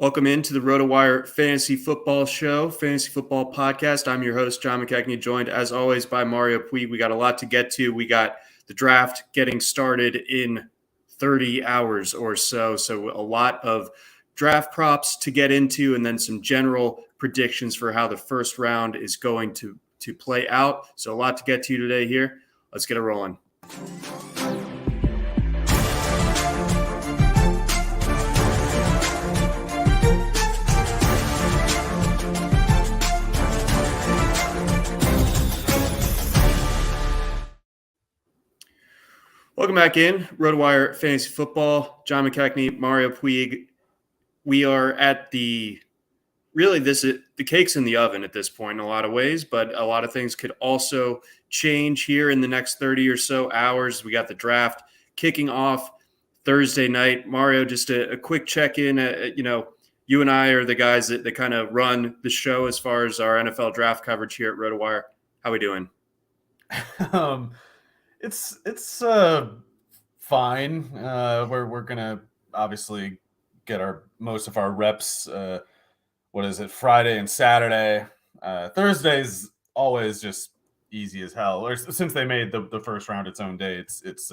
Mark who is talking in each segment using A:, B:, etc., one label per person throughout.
A: Welcome into the RotoWire Fantasy Football Show, Fantasy Football Podcast. I'm your host, John McKechnie, joined as always by Mario Puig. We got a lot to get to. We got the draft getting started in 30 hours or so. So a lot of draft props to get into, and then some general predictions for how the first round is going to play out. So a lot to get to today here. Let's get it rolling. Welcome back in, RotoWire Fantasy Football. John McKechnie, Mario Puig. We are at the cake's in the oven at this point in a lot of ways, but a lot of things could also change here in the next 30 or so hours. We got the draft kicking off Thursday night. Mario, just a quick check-in. You and I are the guys that kind of run the show as far as our NFL draft coverage here at RotoWire. How we doing?
B: It's fine. We're gonna obviously get most of our reps. Friday and Saturday. Thursday's always just easy as hell. Or since they made the first round its own day, it's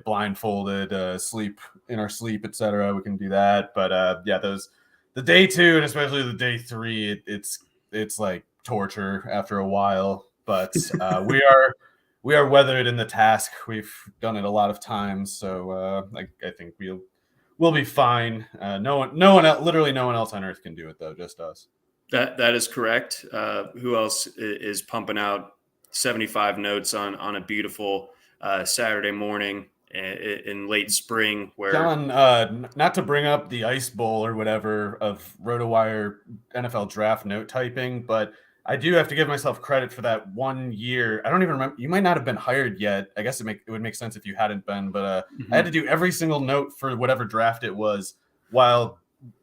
B: blindfolded, sleep in our sleep, etc. We can do that. But the day 2 and especially the day 3, it's like torture after a while. But we are weathered in the task. We've done it a lot of times, so I think we'll be fine. Literally no one else on earth can do it though, just us.
A: That is correct. Who else is pumping out 75 notes on a beautiful Saturday morning in late spring? Where
B: John, not to bring up the Ice Bowl or whatever of RotoWire NFL draft note typing, but I do have to give myself credit for that 1 year. I don't even remember. You might not have been hired yet. I guess it would make sense if you hadn't been. But I had to do every single note for whatever draft it was while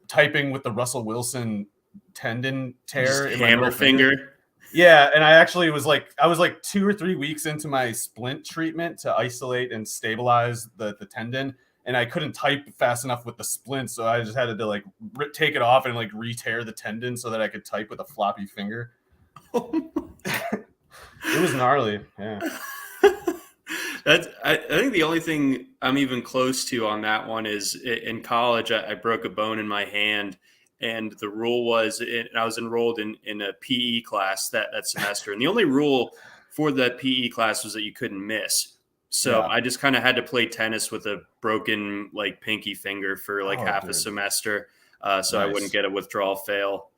B: typing with the Russell Wilson tendon tear in my
A: hammer finger.
B: Yeah, and I was like 2 or 3 weeks into my splint treatment to isolate and stabilize the tendon, and I couldn't type fast enough with the splint, so I just had to take it off and re-tear the tendon so that I could type with a floppy finger. It was gnarly. Yeah.
A: I think the only thing I'm even close to on that one is in college, I broke a bone in my hand, and the rule was, and I was enrolled in a PE class that semester. And the only rule for that PE class was that you couldn't miss. So yeah. I just kind of had to play tennis with a broken pinky finger for half a semester. So nice. I wouldn't get a withdrawal fail.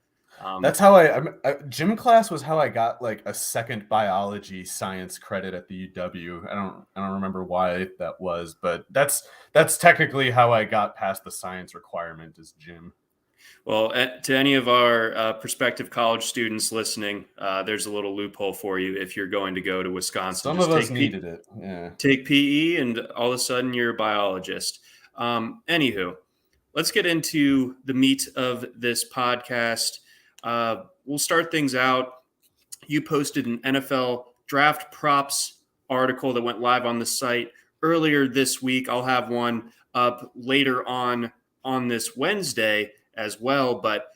B: That's how gym class was how I got a second biology science credit at the UW. I don't remember why that was, but that's technically how I got past the science requirement is gym.
A: Well, to any of our prospective college students listening, there's a little loophole for you if you're going to go to Wisconsin.
B: Some of us needed it. Yeah.
A: Take PE, and all of a sudden you're a biologist. Anywho, let's get into the meat of this podcast. We'll start things out. You posted an NFL draft props article that went live on the site earlier this week. I'll have one up later on this Wednesday as well. But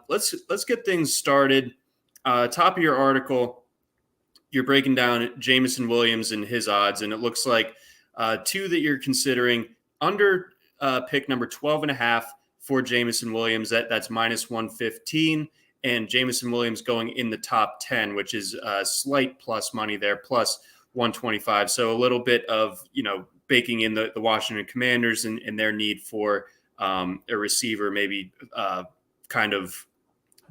A: let's get things started. Top of your article, you're breaking down Jamison Williams and his odds, and it looks like 2 that you're considering under pick number 12.5 for Jamison Williams. That's minus 115. And Jamison Williams going in the top 10, which is a slight plus money there, plus 125. So a little bit of, baking in the Washington Commanders and their need for a receiver, maybe kind of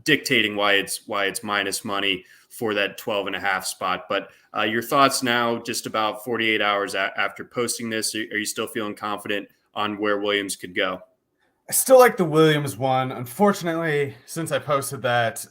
A: dictating why it's minus money for that 12.5 spot. But your thoughts now, just about 48 hours after posting this, are you still feeling confident on where Williams could go?
B: I still like the Williams one. Unfortunately, since I posted that,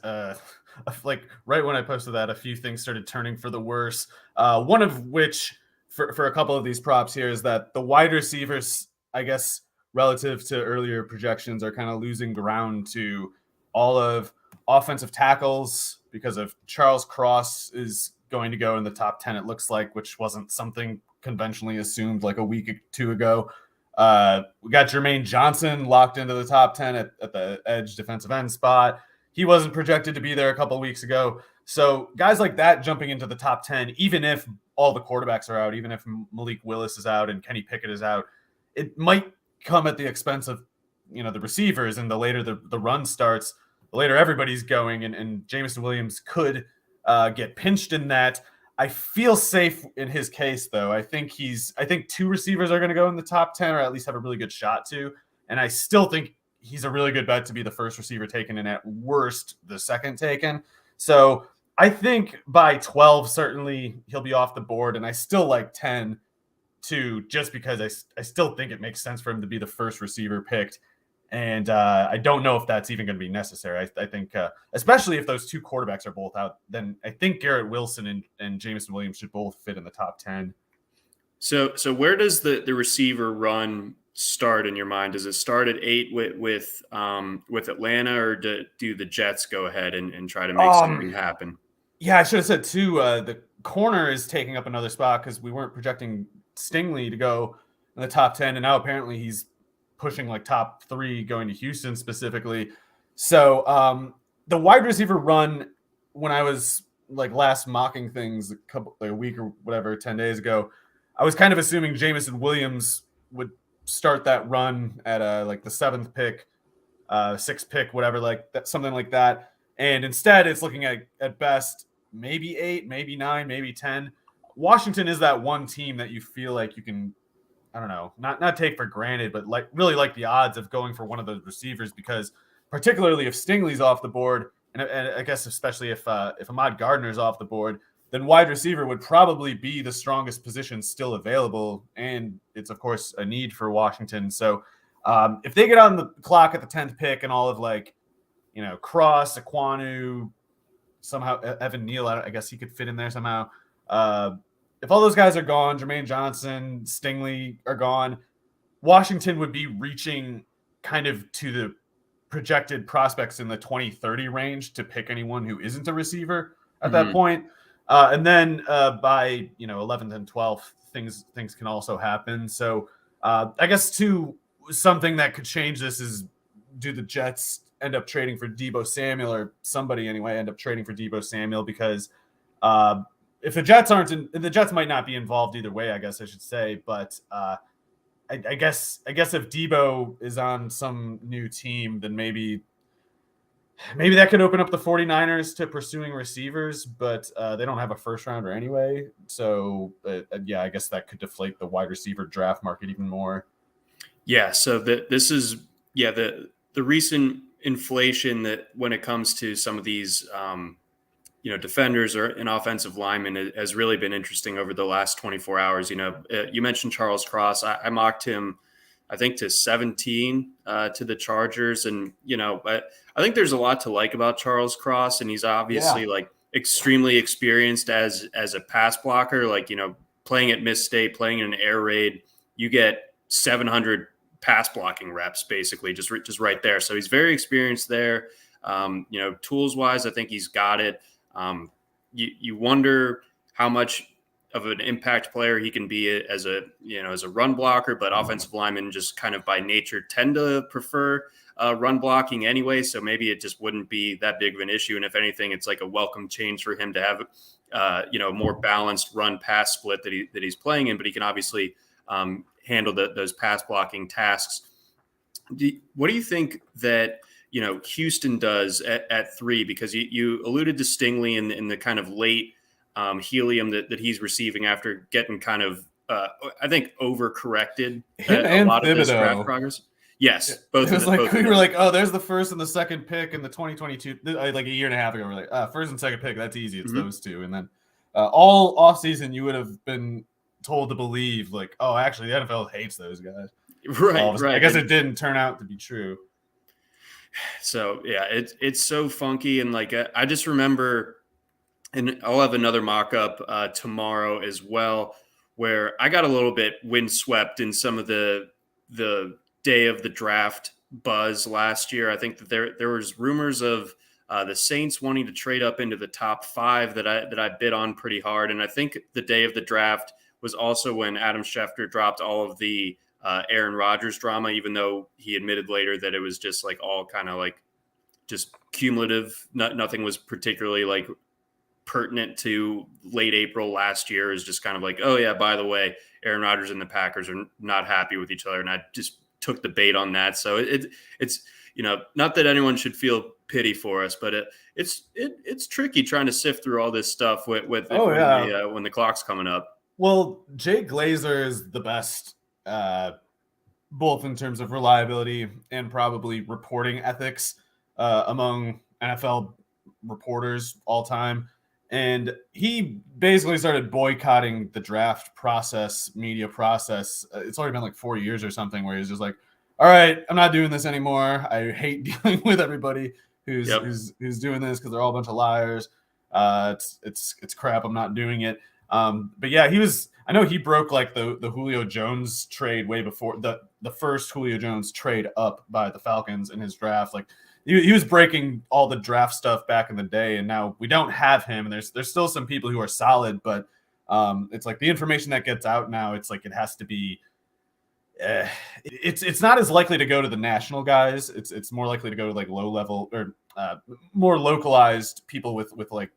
B: right when I posted that, a few things started turning for the worse. One of which, for a couple of these props here, is that the wide receivers, I guess, relative to earlier projections, are kind of losing ground to all of offensive tackles because of Charles Cross is going to go in the top 10, it looks like, which wasn't something conventionally assumed a week or 2 ago. We got Jermaine Johnson locked into the top 10 at the edge defensive end spot. He wasn't projected to be there a couple of weeks ago. So guys like that jumping into the top 10, even if all the quarterbacks are out, even if Malik Willis is out and Kenny Pickett is out, it might come at the expense of, the receivers. And the later the run starts, the later everybody's going, and Jamison Williams could get pinched in that. I feel safe in his case, though. I think two receivers are going to go in the top 10, or at least have a really good shot to. And I still think he's a really good bet to be the first receiver taken, and at worst, the second taken. So I think by 12, certainly he'll be off the board. And I still like 10 too, just because I still think it makes sense for him to be the first receiver picked. And I don't know if that's even going to be necessary. I think, especially if those two quarterbacks are both out, then I think Garrett Wilson and Jamison Williams should both fit in the top 10.
A: So where does the receiver run start in your mind? Does it start at 8 with Atlanta, or do the Jets go ahead and try to make something happen?
B: Yeah, I should have said too, the corner is taking up another spot because we weren't projecting Stingley to go in the top 10, and now apparently he's pushing like top 3 going to Houston specifically. So the wide receiver run, when I was like last mocking things a week or whatever, 10 days ago, I was kind of assuming Jamison Williams would start that run at like the 7th pick, 6th pick, whatever, like that, something like that. And instead it's looking at best maybe 8, maybe 9, maybe 10. Washington is that one team that you feel like you can, I don't know, not take for granted, but like really like the odds of going for one of those receivers, because particularly if Stingley's off the board, and I guess especially if Ahmad Gardner's off the board, then wide receiver would probably be the strongest position still available, and it's of course a need for Washington. So if they get on the clock at the 10th pick and all of Cross, Ekwonu, somehow Evan Neal, I guess he could fit in there somehow. If all those guys are gone, Jermaine Johnson, Stingley are gone, Washington would be reaching kind of to the projected prospects in the 20-30 range to pick anyone who isn't a receiver at that point. And then by 11th and 12th, things can also happen. So I guess too, something that could change this is, do the Jets end up trading for Deebo Samuel, or somebody anyway end up trading for Deebo Samuel? Because if the Jets the Jets might not be involved either way, I guess I should say. But I guess if Deebo is on some new team, then maybe that could open up the 49ers to pursuing receivers, but they don't have a first rounder anyway. So yeah, I guess that could deflate the wide receiver draft market even more.
A: Yeah. So this is the recent inflation that when it comes to some of these defenders or an offensive lineman has really been interesting over the last 24 hours. You mentioned Charles Cross. I mocked him, I think, to 17 to the Chargers. And, but I think there's a lot to like about Charles Cross. And he's obviously extremely experienced as a pass blocker, playing at Miss State, playing in an air raid, you get 700 pass blocking reps, basically just right there. So he's very experienced there. Tools wise, I think he's got it. You wonder how much of an impact player he can be as a run blocker, but offensive linemen just kind of by nature tend to prefer run blocking anyway. So maybe it just wouldn't be that big of an issue. And if anything, it's like a welcome change for him to have, more balanced run pass split that he's playing in, but he can obviously handle those pass blocking tasks. What do you think that, Houston does at 3, because you alluded to Stingley in the kind of late helium that he's receiving after getting kind of, I think, overcorrected a lot
B: Thibodeau.
A: Of this draft progress. Yes, both.
B: It was we were like, oh, there's the first and the second pick in the 2022, like a year and a half ago. We're like, first and second pick, that's easy. It's those two. And then all offseason, you would have been told to believe, like, oh, actually, the NFL hates those guys.
A: Right.
B: I guess it didn't turn out to be true.
A: So yeah, it's so funky, and I just remember, and I'll have another mock-up tomorrow as well, where I got a little bit windswept in some of the day of the draft buzz last year. I think that there was rumors of the Saints wanting to trade up into the top 5 that I bid on pretty hard, and I think the day of the draft was also when Adam Schefter dropped all of the Aaron Rodgers drama, even though he admitted later that it was just like all kind of like just cumulative. Nothing was particularly like pertinent to late April last year. Is just kind of like, oh yeah, by the way, Aaron Rodgers and the Packers are not happy with each other, and I just took the bait on that. So it's not that anyone should feel pity for us, but it's tricky trying to sift through all this stuff with when the clock's coming up.
B: Well, Jay Glazer is the best, both in terms of reliability and probably reporting ethics among NFL reporters all time. And he basically started boycotting the draft process, media process. It's already been like 4 years or something where he's just like, all right, I'm not doing this anymore. I hate dealing with everybody who's doing this because they're all a bunch of liars. It's crap. I'm not doing it. But yeah, I know he broke like the Julio Jones trade way before the first Julio Jones trade up by the Falcons in his draft. Like he was breaking all the draft stuff back in the day, and now we don't have him. And there's still some people who are solid, but it's like the information that gets out now, it's like it has to be. It's not as likely to go to the national guys. It's more likely to go to like low level or more localized people with like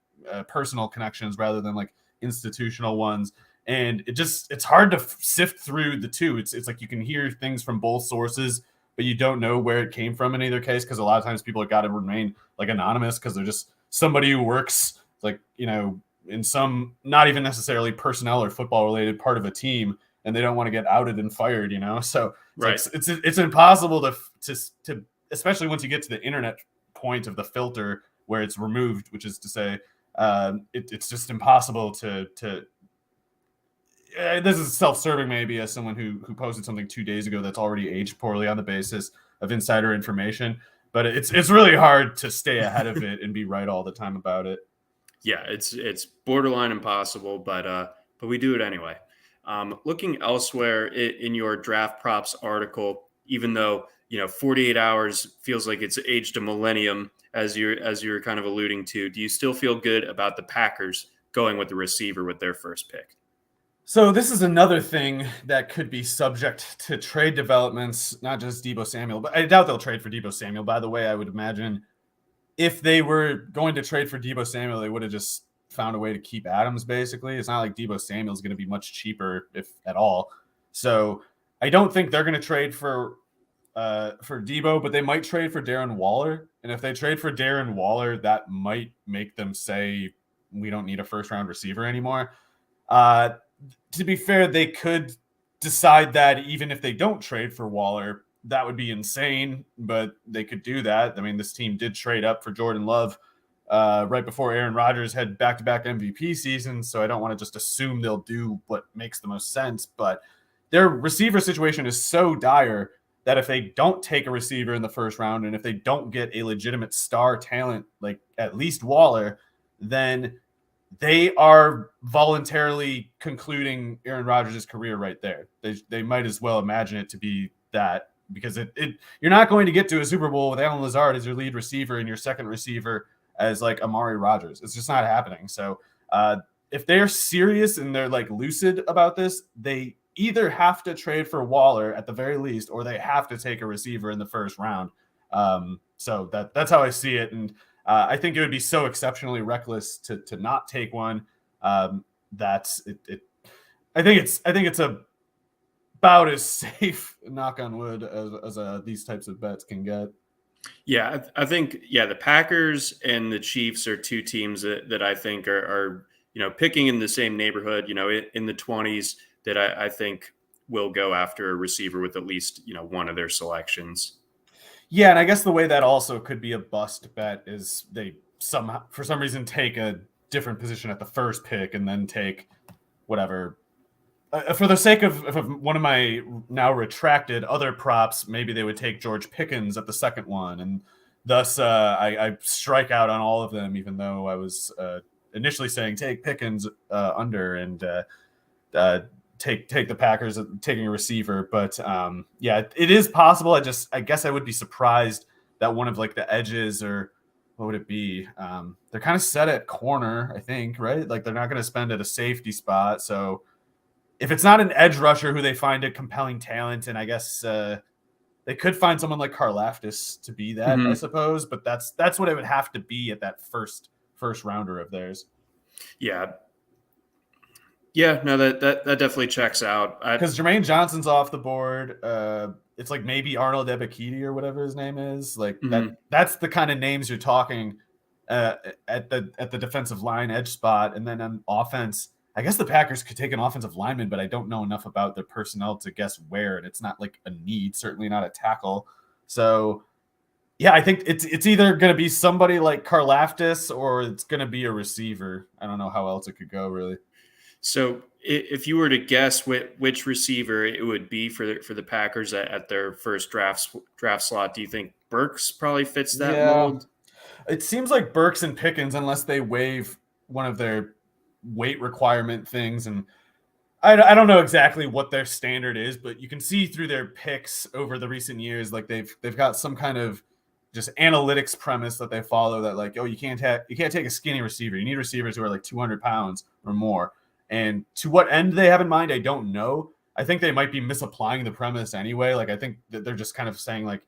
B: personal connections rather than like institutional ones. And it's hard to sift through the two. It's like you can hear things from both sources, but you don't know where it came from in either case, because a lot of times people have got to remain like anonymous because they're just somebody who works like in some not even necessarily personnel or football related part of a team, and they don't want to get outed and fired, So
A: right.
B: It's impossible to especially once you get to the internet point of the filter where it's removed, which is to say, it's just impossible to. This is self-serving, maybe, as someone who posted something 2 days ago that's already aged poorly on the basis of insider information. But it's really hard to stay ahead of it and be right all the time about it.
A: Yeah, it's borderline impossible, but we do it anyway. Looking elsewhere in your draft props article, even though 48 hours feels like it's aged a millennium, as you're kind of alluding to, do you still feel good about the Packers going with the receiver with their first pick?
B: So this is another thing that could be subject to trade developments, not just Deebo Samuel, but I doubt they'll trade for Deebo Samuel. By the way, I would imagine if they were going to trade for Deebo Samuel, they would have just found a way to keep Adams, basically. It's not like Deebo Samuel is going to be much cheaper, if at all. So I don't think they're going to trade for Deebo, but they might trade for Darren Waller. And if they trade for Darren Waller, that might make them say, we don't need a first-round receiver anymore. To be fair, they could decide that even if they don't trade for Waller, that would be insane, but they could do that. I mean, this team did trade up for Jordan Love right before Aaron Rodgers had back-to-back MVP seasons, so I don't want to just assume they'll do what makes the most sense, but their receiver situation is so dire that if they don't take a receiver in the first round and if they don't get a legitimate star talent like at least Waller, then they are voluntarily concluding Aaron Rodgers' career right there. They might as well imagine it to be that, because you're not going to get to a Super Bowl with Allen Lazard as your lead receiver and your second receiver as like Amari Rodgers. It's just not happening. So if they're serious and they're like lucid about this, they either have to trade for Waller at the very least, or they have to take a receiver in the first round. So that's how I see it. And I think it would be so exceptionally reckless to not take one. That's it. I think it's about as safe, knock on wood, as these types of bets can get.
A: Yeah, I think the Packers and the Chiefs are two teams that I think are picking in the same neighborhood, in the 20s, that I think will go after a receiver with at least one of their selections.
B: Yeah, and I guess the way that also could be a bust bet is they for some reason take a different position at the first pick and then take whatever. For the sake of one of my now retracted other props, maybe they would take George Pickens at the second one, and thus I strike out on all of them, even though I was initially saying take Pickens under and take the Packers taking a receiver. But it is possible. I guess I would be surprised that one of like the edges, or what would it be? They're kind of set at corner, I think, right? Like they're not going to spend at a safety spot. So if it's not an edge rusher who they find a compelling talent, and I guess they could find someone like Karlaftis to be that, I suppose. But that's what it would have to be at that first rounder of theirs.
A: Yeah. Yeah, no, that definitely checks out.
B: Because Jermaine Johnson's off the board. It's like maybe Arnold Ebiketie or whatever his name is. Like that's the kind of names you're talking at the defensive line edge spot. And then on offense, I guess the Packers could take an offensive lineman, but I don't know enough about their personnel to guess where. And it's not like a need, certainly not a tackle. So yeah, I think it's either going to be somebody like Karlaftis or it's going to be a receiver. I don't know how else it could go, really.
A: So if you were to guess which receiver it would be for the Packers at their first draft slot, do you think Burks probably fits that mold?
B: It seems like Burks and Pickens, unless they waive one of their weight requirement things. And I don't know exactly what their standard is, but you can see through their picks over the recent years, like they've got some kind of just analytics premise that they follow that like, oh, you can't take a skinny receiver. You need receivers who are like 200 pounds or more. And to what end they have in mind, I don't know. I think they might be misapplying the premise anyway. Like, I think that they're just kind of saying like,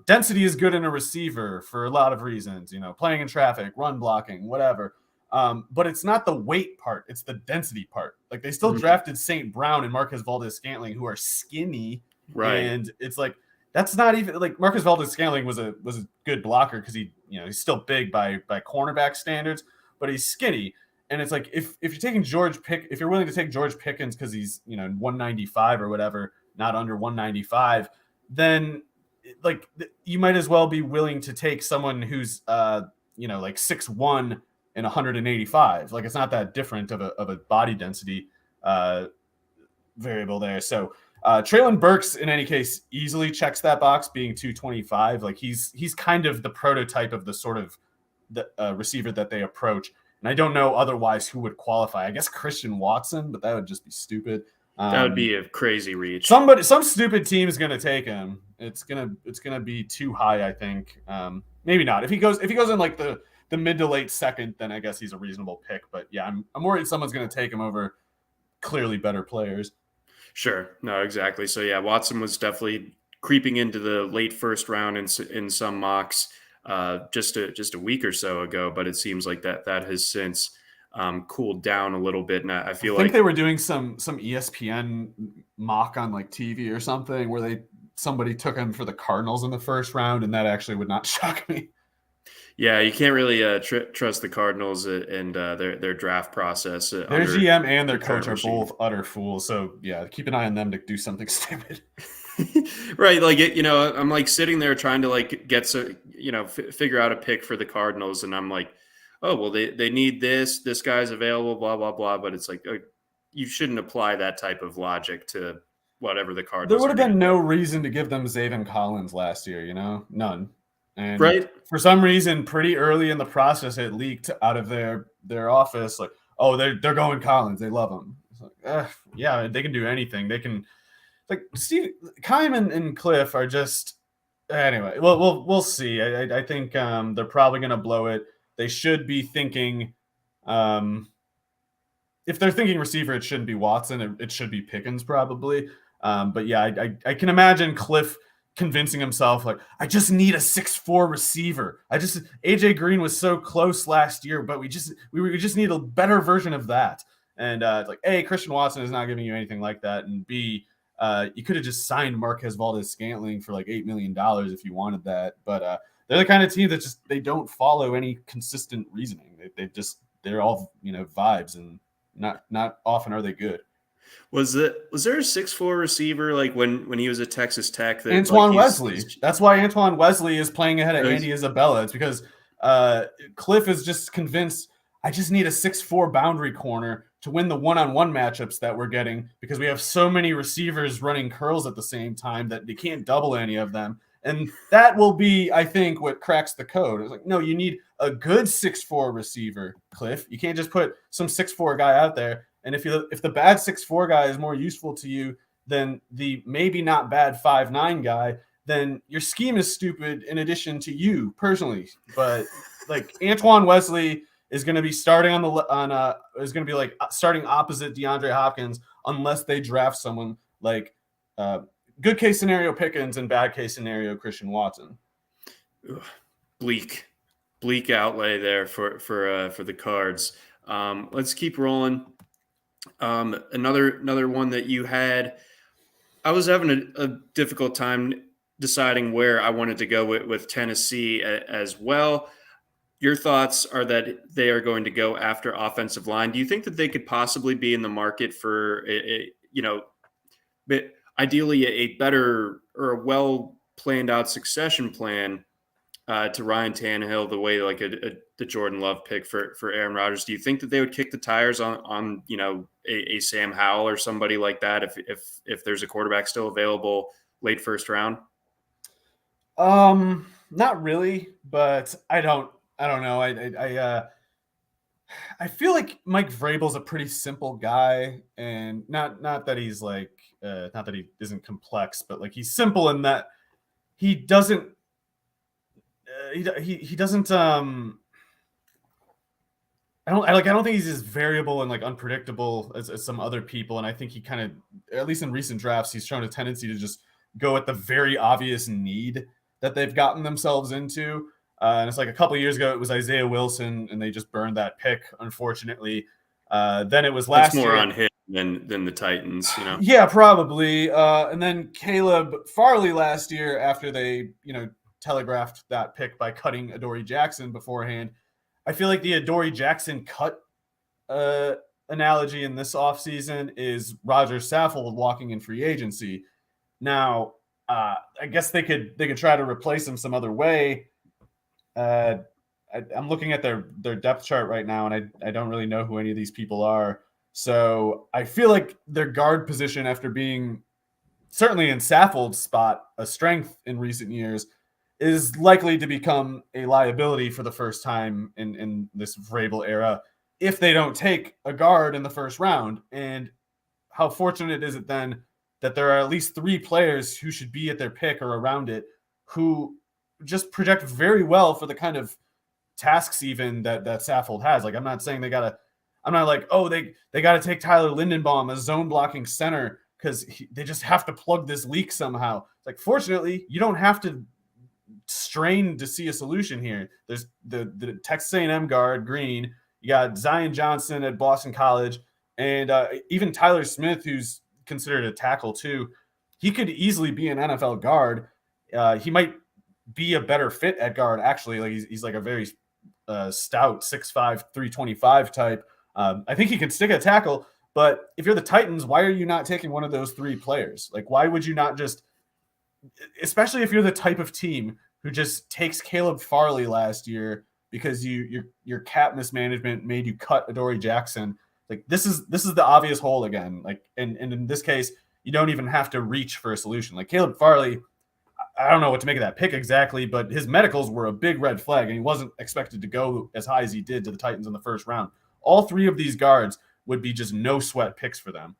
B: density is good in a receiver for a lot of reasons, playing in traffic, run blocking, whatever. But it's not the weight part. It's the density part. Like they still drafted St. Brown and Marquez Valdes-Scantling, who are skinny. Right. And it's like, that's not even like Marquez Valdes-Scantling was a good blocker because he's still big by cornerback standards, but he's skinny. And it's like if you're taking if you're willing to take George Pickens because he's 195 or whatever, not under 195, then like you might as well be willing to take someone who's like 6'1" and 185. Like it's not that different of a body density variable there. So Treylon Burks in any case easily checks that box, being 225. Like he's kind of the prototype of the sort of the receiver that they approach. And I don't know otherwise who would qualify. I guess Christian Watson, but that would just be stupid.
A: That would be a crazy reach.
B: Some stupid team is going to take him. It's gonna be too high, I think. Maybe not. If he goes in like the mid to late second, then I guess he's a reasonable pick. But yeah, I'm worried someone's going to take him over clearly better players.
A: Sure. No, exactly. So yeah, Watson was definitely creeping into the late first round in some mocks. Just a week or so ago, but it seems like that has since cooled down a little bit. And I feel like
B: they were doing some ESPN mock on like TV or something where somebody took him for the Cardinals in the first round, and that actually would not shock me.
A: Yeah, you can't really trust the Cardinals and their draft process.
B: Their GM and their coach are both utter fools. So yeah, keep an eye on them to do something stupid.
A: Right, like I'm like sitting there trying to like figure out a pick for the Cardinals, and I'm like, oh well, they need this guy's available, blah blah blah. But it's like you shouldn't apply that type of logic to whatever the Cardinals.
B: There would have been no reason to give them Zaven Collins last year, none. And
A: right,
B: for some reason, pretty early in the process, it leaked out of their office like, oh, they're going Collins, they love him. It's like, yeah, they can do anything. They can. Like Steve, Kym and Cliff are just anyway. Well, we'll see. I think they're probably going to blow it. They should be thinking, if they're thinking receiver, it shouldn't be Watson. It should be Pickens probably. But yeah, I can imagine Cliff convincing himself like, I just need a 6'4" receiver. AJ Green was so close last year, but we just need a better version of that. And it's like, A, Christian Watson is not giving you anything like that, and B, you could have just signed Marquez Valdes-Scantling for like $8 million if you wanted that. But they're the kind of team that just they don't follow any consistent reasoning. They're all vibes, and not often are they good.
A: Was there a 6'4" receiver like when he was at Texas Tech? That,
B: Antoine Wesley. That's why Antoine Wesley is playing ahead of Andy Isabella. It's because Cliff is just convinced I just need a 6'4" boundary corner to win the one-on-one matchups that we're getting, because we have so many receivers running curls at the same time that they can't double any of them. And that will be, I think, what cracks the code. It's like, no, you need a good 6'4" receiver, Cliff. You can't just put some 6'4" guy out there. And if the bad 6'4" guy is more useful to you than the maybe not bad 5'9" guy, then your scheme is stupid in addition to you personally. But like Antoine Wesley is going to be starting starting opposite DeAndre Hopkins unless they draft someone like good case scenario Pickens and bad case scenario Christian Watson.
A: Ugh, bleak outlay there for the Cards. Let's keep rolling. Another one that you had. I was having a difficult time deciding where I wanted to go with Tennessee as well. Your thoughts are that they are going to go after offensive line. Do you think that they could possibly be in the market for ideally a better or a well planned out succession plan to Ryan Tannehill, the way like the Jordan Love pick for Aaron Rodgers? Do you think that they would kick the tires on a Sam Howell or somebody like that if there's a quarterback still available late first round?
B: Not really, but I don't know. I feel like Mike Vrabel's a pretty simple guy, and not that he's like not that he isn't complex, but like he's simple in that he doesn't he doesn't I don't think he's as variable and like unpredictable as some other people, and I think he kind of, at least in recent drafts, he's shown a tendency to just go at the very obvious need that they've gotten themselves into. And it's like a couple of years ago, it was Isaiah Wilson, and they just burned that pick, unfortunately. Then it was last year.
A: It's more on him than the Titans, you know?
B: Yeah, probably. And then Caleb Farley last year, after they, telegraphed that pick by cutting Adoree Jackson beforehand. I feel like the Adoree Jackson cut analogy in this offseason is Roger Saffold walking in free agency. Now, I guess they could try to replace him some other way. I'm looking at their depth chart right now, and I don't really know who any of these people are. So I feel like their guard position, after being certainly in Saffold's spot a strength in recent years, is likely to become a liability for the first time in this Vrabel era if they don't take a guard in the first round. And how fortunate is it then that there are at least 3 players who should be at their pick or around it who just project very well for the kind of tasks even that Saffold has. Like, I'm not saying they gotta take Tyler Lindenbaum, a zone blocking center, because they just have to plug this leak somehow. It's like, fortunately, you don't have to strain to see a solution here. There's the Texas A&M guard, Green. You got Zion Johnson at Boston College, and even Tyler Smith, who's considered a tackle too. He could easily be an NFL guard. He might be a better fit at guard, actually. Like he's like a very stout 6'5", 325 type. I think he can stick at tackle, but if you're the Titans, why are you not taking one of those 3 players? Like, why would you not just, especially if you're the type of team who just takes Caleb Farley last year because your cap mismanagement made you cut Adoree Jackson. Like, this is the obvious hole again. Like, and in this case, you don't even have to reach for a solution. Like, Caleb Farley, I don't know what to make of that pick exactly, but his medicals were a big red flag, and he wasn't expected to go as high as he did to the Titans in the first round. All 3 of these guards would be just no sweat picks for them.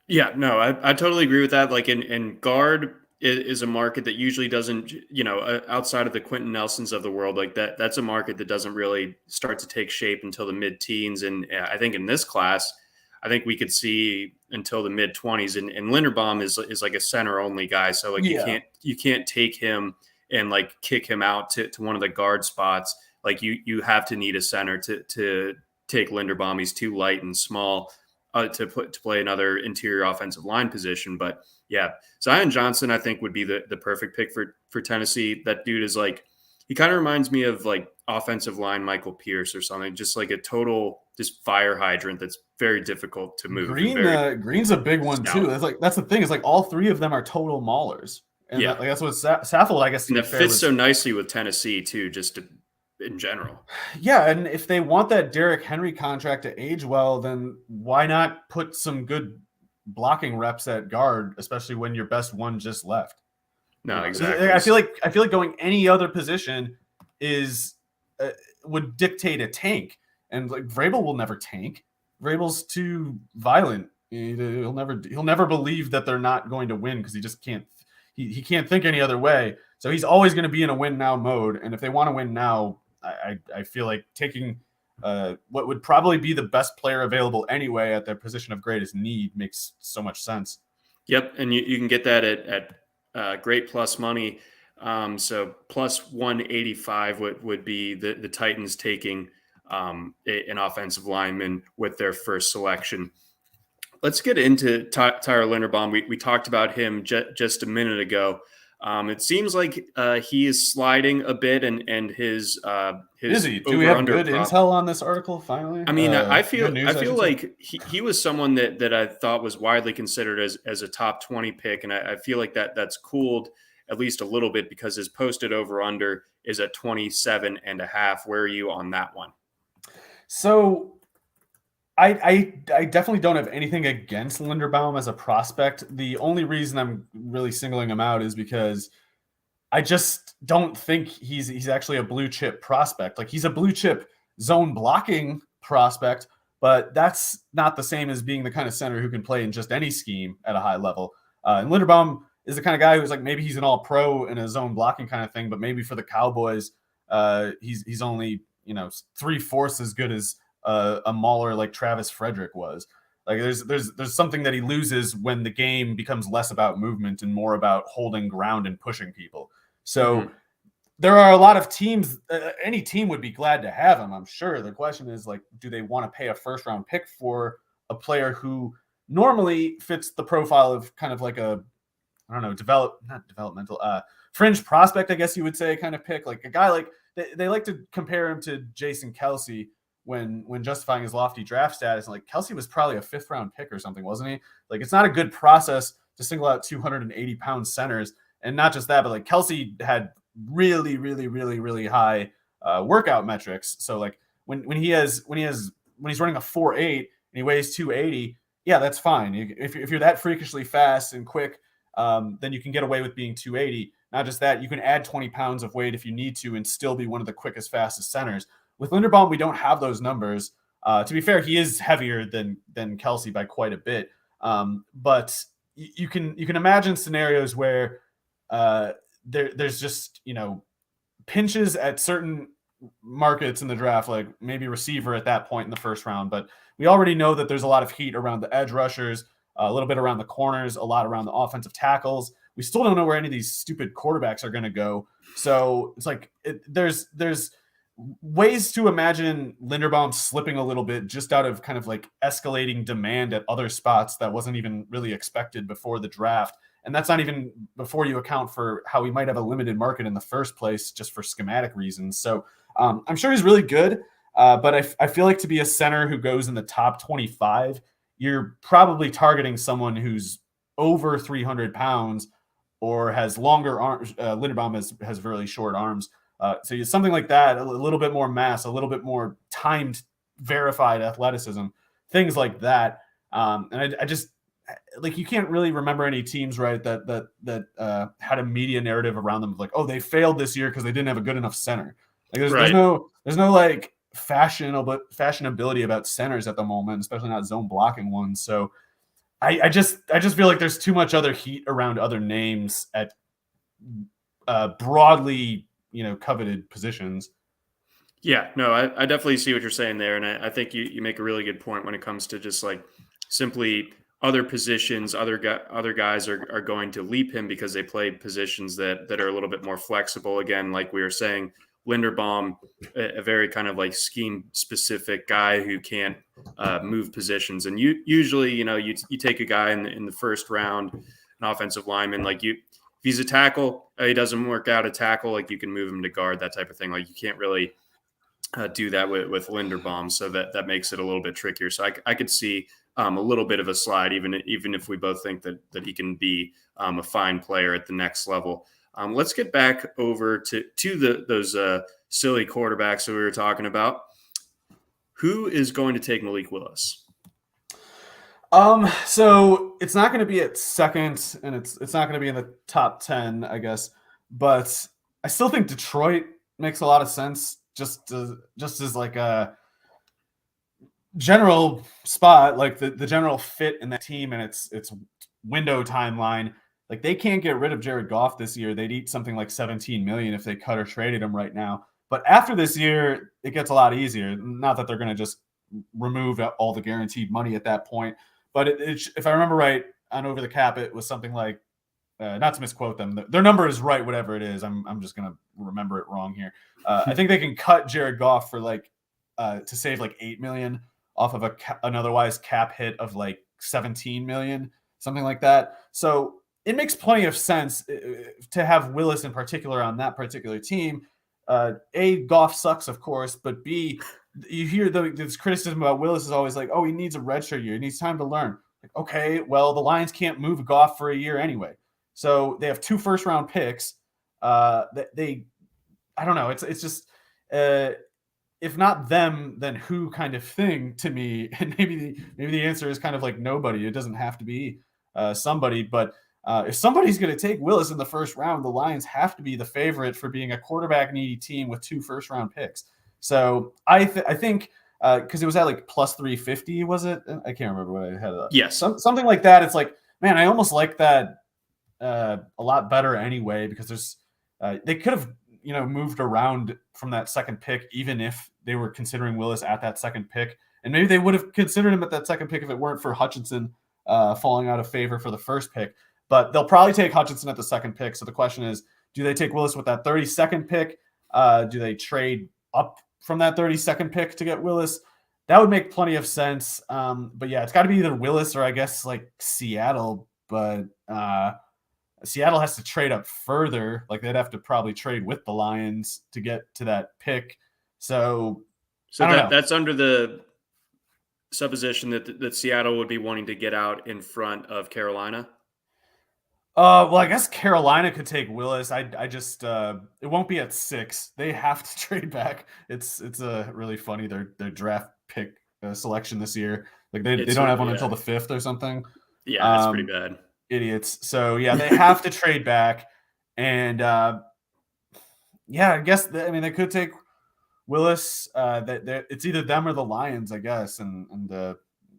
A: Yeah, no, I totally agree with that. Like, in guard is a market that usually doesn't, outside of the Quentin Nelsons of the world, like that's a market that doesn't really start to take shape until the mid-teens. And I think in this class, I think we could see until the mid-20s. And Linderbaum is like a center-only guy, so like you can't take him and like kick him out to one of the guard spots. Like you have to need a center to take Linderbaum. He's too light and small to play another interior offensive line position. But yeah, Zion Johnson, I think, would be the perfect pick for Tennessee. That dude is like, he kind of reminds me of like offensive line Michael Pierce or something, just like a total just fire hydrant that's very difficult to move.
B: Green's a big one too. That's the thing. Is like all 3 of them are total maulers. And that's what Saffold, I guess.
A: And that fits so nicely with Tennessee too, in general.
B: Yeah, and if they want that Derrick Henry contract to age well, then why not put some good blocking reps at guard, especially when your best one just left?
A: No, exactly.
B: I feel like going any other position would dictate a tank, and like Vrabel will never tank. Vrabel's too violent. He'll never believe that they're not going to win because he just can't. He can't think any other way. So he's always going to be in a win now mode. And if they want to win now, I feel like taking what would probably be the best player available anyway at their position of greatest need makes so much sense.
A: Yep, and you can get that at great plus money. So plus 185 would be the Titans taking an offensive lineman with their first selection. Let's get into Tyler Linderbaum. We talked about him just a minute ago. It seems like he is sliding a bit, and his
B: is he? Do we have good intel on this article? Finally,
A: I mean, I feel like he was someone that I thought was widely considered as a top 20 pick, and I feel like that's cooled at least a little bit because his posted over under is at 27.5. Where are you on that one?
B: So I definitely don't have anything against Linderbaum as a prospect. The only reason I'm really singling him out is because I just don't think he's actually a blue chip prospect. Like, he's a blue chip zone blocking prospect, but that's not the same as being the kind of center who can play in just any scheme at a high level. And Linderbaum is the kind of guy who's like, maybe he's an all pro in a zone blocking kind of thing, but maybe for the Cowboys, he's only, 3/4 as good as a mauler like Travis Frederick was. Like, there's something that he loses when the game becomes less about movement and more about holding ground and pushing people. So there are a lot of teams, any team would be glad to have him, I'm sure. The question is, like, do they want to pay a first round pick for a player who normally fits the profile of kind of like a, I don't know, not developmental, fringe prospect, I guess you would say, kind of pick, like a guy like, they like to compare him to Jason Kelce when justifying his lofty draft status. And like, Kelce was probably a 5th round pick or something, wasn't he? Like, it's not a good process to single out 280-pound centers. And not just that, but like, Kelce had really, really, really, really high workout metrics. So like, when he's running a 4.8 and he weighs 280, yeah, that's fine. If you're that freakishly fast and quick, then you can get away with being 280. Not just that, you can add 20 pounds of weight if you need to and still be one of the quickest, fastest centers. With Linderbaum, we don't have those numbers. To be fair, he is heavier than Kelce by quite a bit. But you can imagine scenarios where there's just, pinches at certain markets in the draft, like maybe receiver at that point in the first round. But we already know that there's a lot of heat around the edge rushers, a little bit around the corners, a lot around the offensive tackles. We still don't know where any of these stupid quarterbacks are going to go. So it's like there's ways to imagine Linderbaum slipping a little bit just out of kind of like escalating demand at other spots that wasn't even really expected before the draft. And that's not even before you account for how we might have a limited market in the first place just for schematic reasons. So I'm sure he's really good, but I feel like to be a center who goes in the top 25, you're probably targeting someone who's over 300 pounds or has longer arms. Linderbaum has really short arms. So it's something like that, a little bit more mass, a little bit more timed, verified athleticism, things like that. And I just, like, you can't really remember any teams, right, that had a media narrative around them, like, oh, they failed this year because they didn't have a good enough center. Like, there's no like fashionability about centers at the moment, especially not zone blocking ones. So I just feel like there's too much other heat around other names at broadly, coveted positions.
A: Yeah, no, I definitely see what you're saying there. And I think you make a really good point when it comes to just like simply other positions, other guys are going to leap him because they play positions that are a little bit more flexible. Again, like we were saying, Linderbaum, a very kind of like scheme specific guy who can't move positions. And usually, you take a guy in the first round, an offensive lineman, like if he's a tackle, he doesn't work out a tackle, like you can move him to guard, that type of thing. Like you can't really do that with Linderbaum. So that makes it a little bit trickier. So I could see a little bit of a slide, even if we both think that he can be a fine player at the next level. Let's get back over to those silly quarterbacks that we were talking about. Who is going to take Malik Willis?
B: So it's not going to be at second, and it's not going to be in the top 10, I guess. But I still think Detroit makes a lot of sense, just as like a general spot, like the general fit in that team and its window timeline. Like, they can't get rid of Jared Goff this year. They'd eat something like $17 million if they cut or traded him right now. But after this year, it gets a lot easier. Not that they're going to just remove all the guaranteed money at that point. But if I remember right, on Over the Cap, it was something like, not to misquote them, their number is right, whatever it is. I'm just going to remember it wrong here. I think they can cut Jared Goff for like to save like $8 million off of an otherwise cap hit of like $17 million, something like that. So it makes plenty of sense to have Willis in particular on that particular team. A, Goff sucks, of course, but B, you hear this criticism about Willis is always like, oh, he needs a redshirt year. He needs time to learn. Like, okay, well, the Lions can't move Goff for a year anyway. So they have 2 first-round picks. I don't know. It's just if not them, then who kind of thing to me. And maybe the answer is kind of like nobody. It doesn't have to be somebody, but if somebody's going to take Willis in the first round, the Lions have to be the favorite for being a quarterback needy team with 2 first-round picks. So I think because it was at like plus 350, was it? I can't remember what I had.
A: Yes,
B: something like that. It's like, man, I almost like that a lot better anyway, because there's they could have moved around from that second pick, even if they were considering Willis at that second pick, and maybe they would have considered him at that second pick if it weren't for Hutchinson falling out of favor for the first pick. But they'll probably take Hutchinson at the second pick. So the question is, do they take Willis with that 32nd pick? Do they trade up from that 32nd pick to get Willis? That would make plenty of sense. But yeah, it's got to be either Willis or I guess like Seattle. But Seattle has to trade up further. Like they'd have to probably trade with the Lions to get to that pick. So
A: that's under the supposition that Seattle would be wanting to get out in front of Carolina.
B: Well, I guess Carolina could take Willis. I just it won't be at 6. They have to trade back. It's really funny their draft pick selection this year. Like they don't have one until the 5th or something.
A: Yeah, that's pretty bad.
B: Idiots. So yeah, they have to trade back, and yeah, I guess they could take Willis. It's either them or the Lions, I guess, and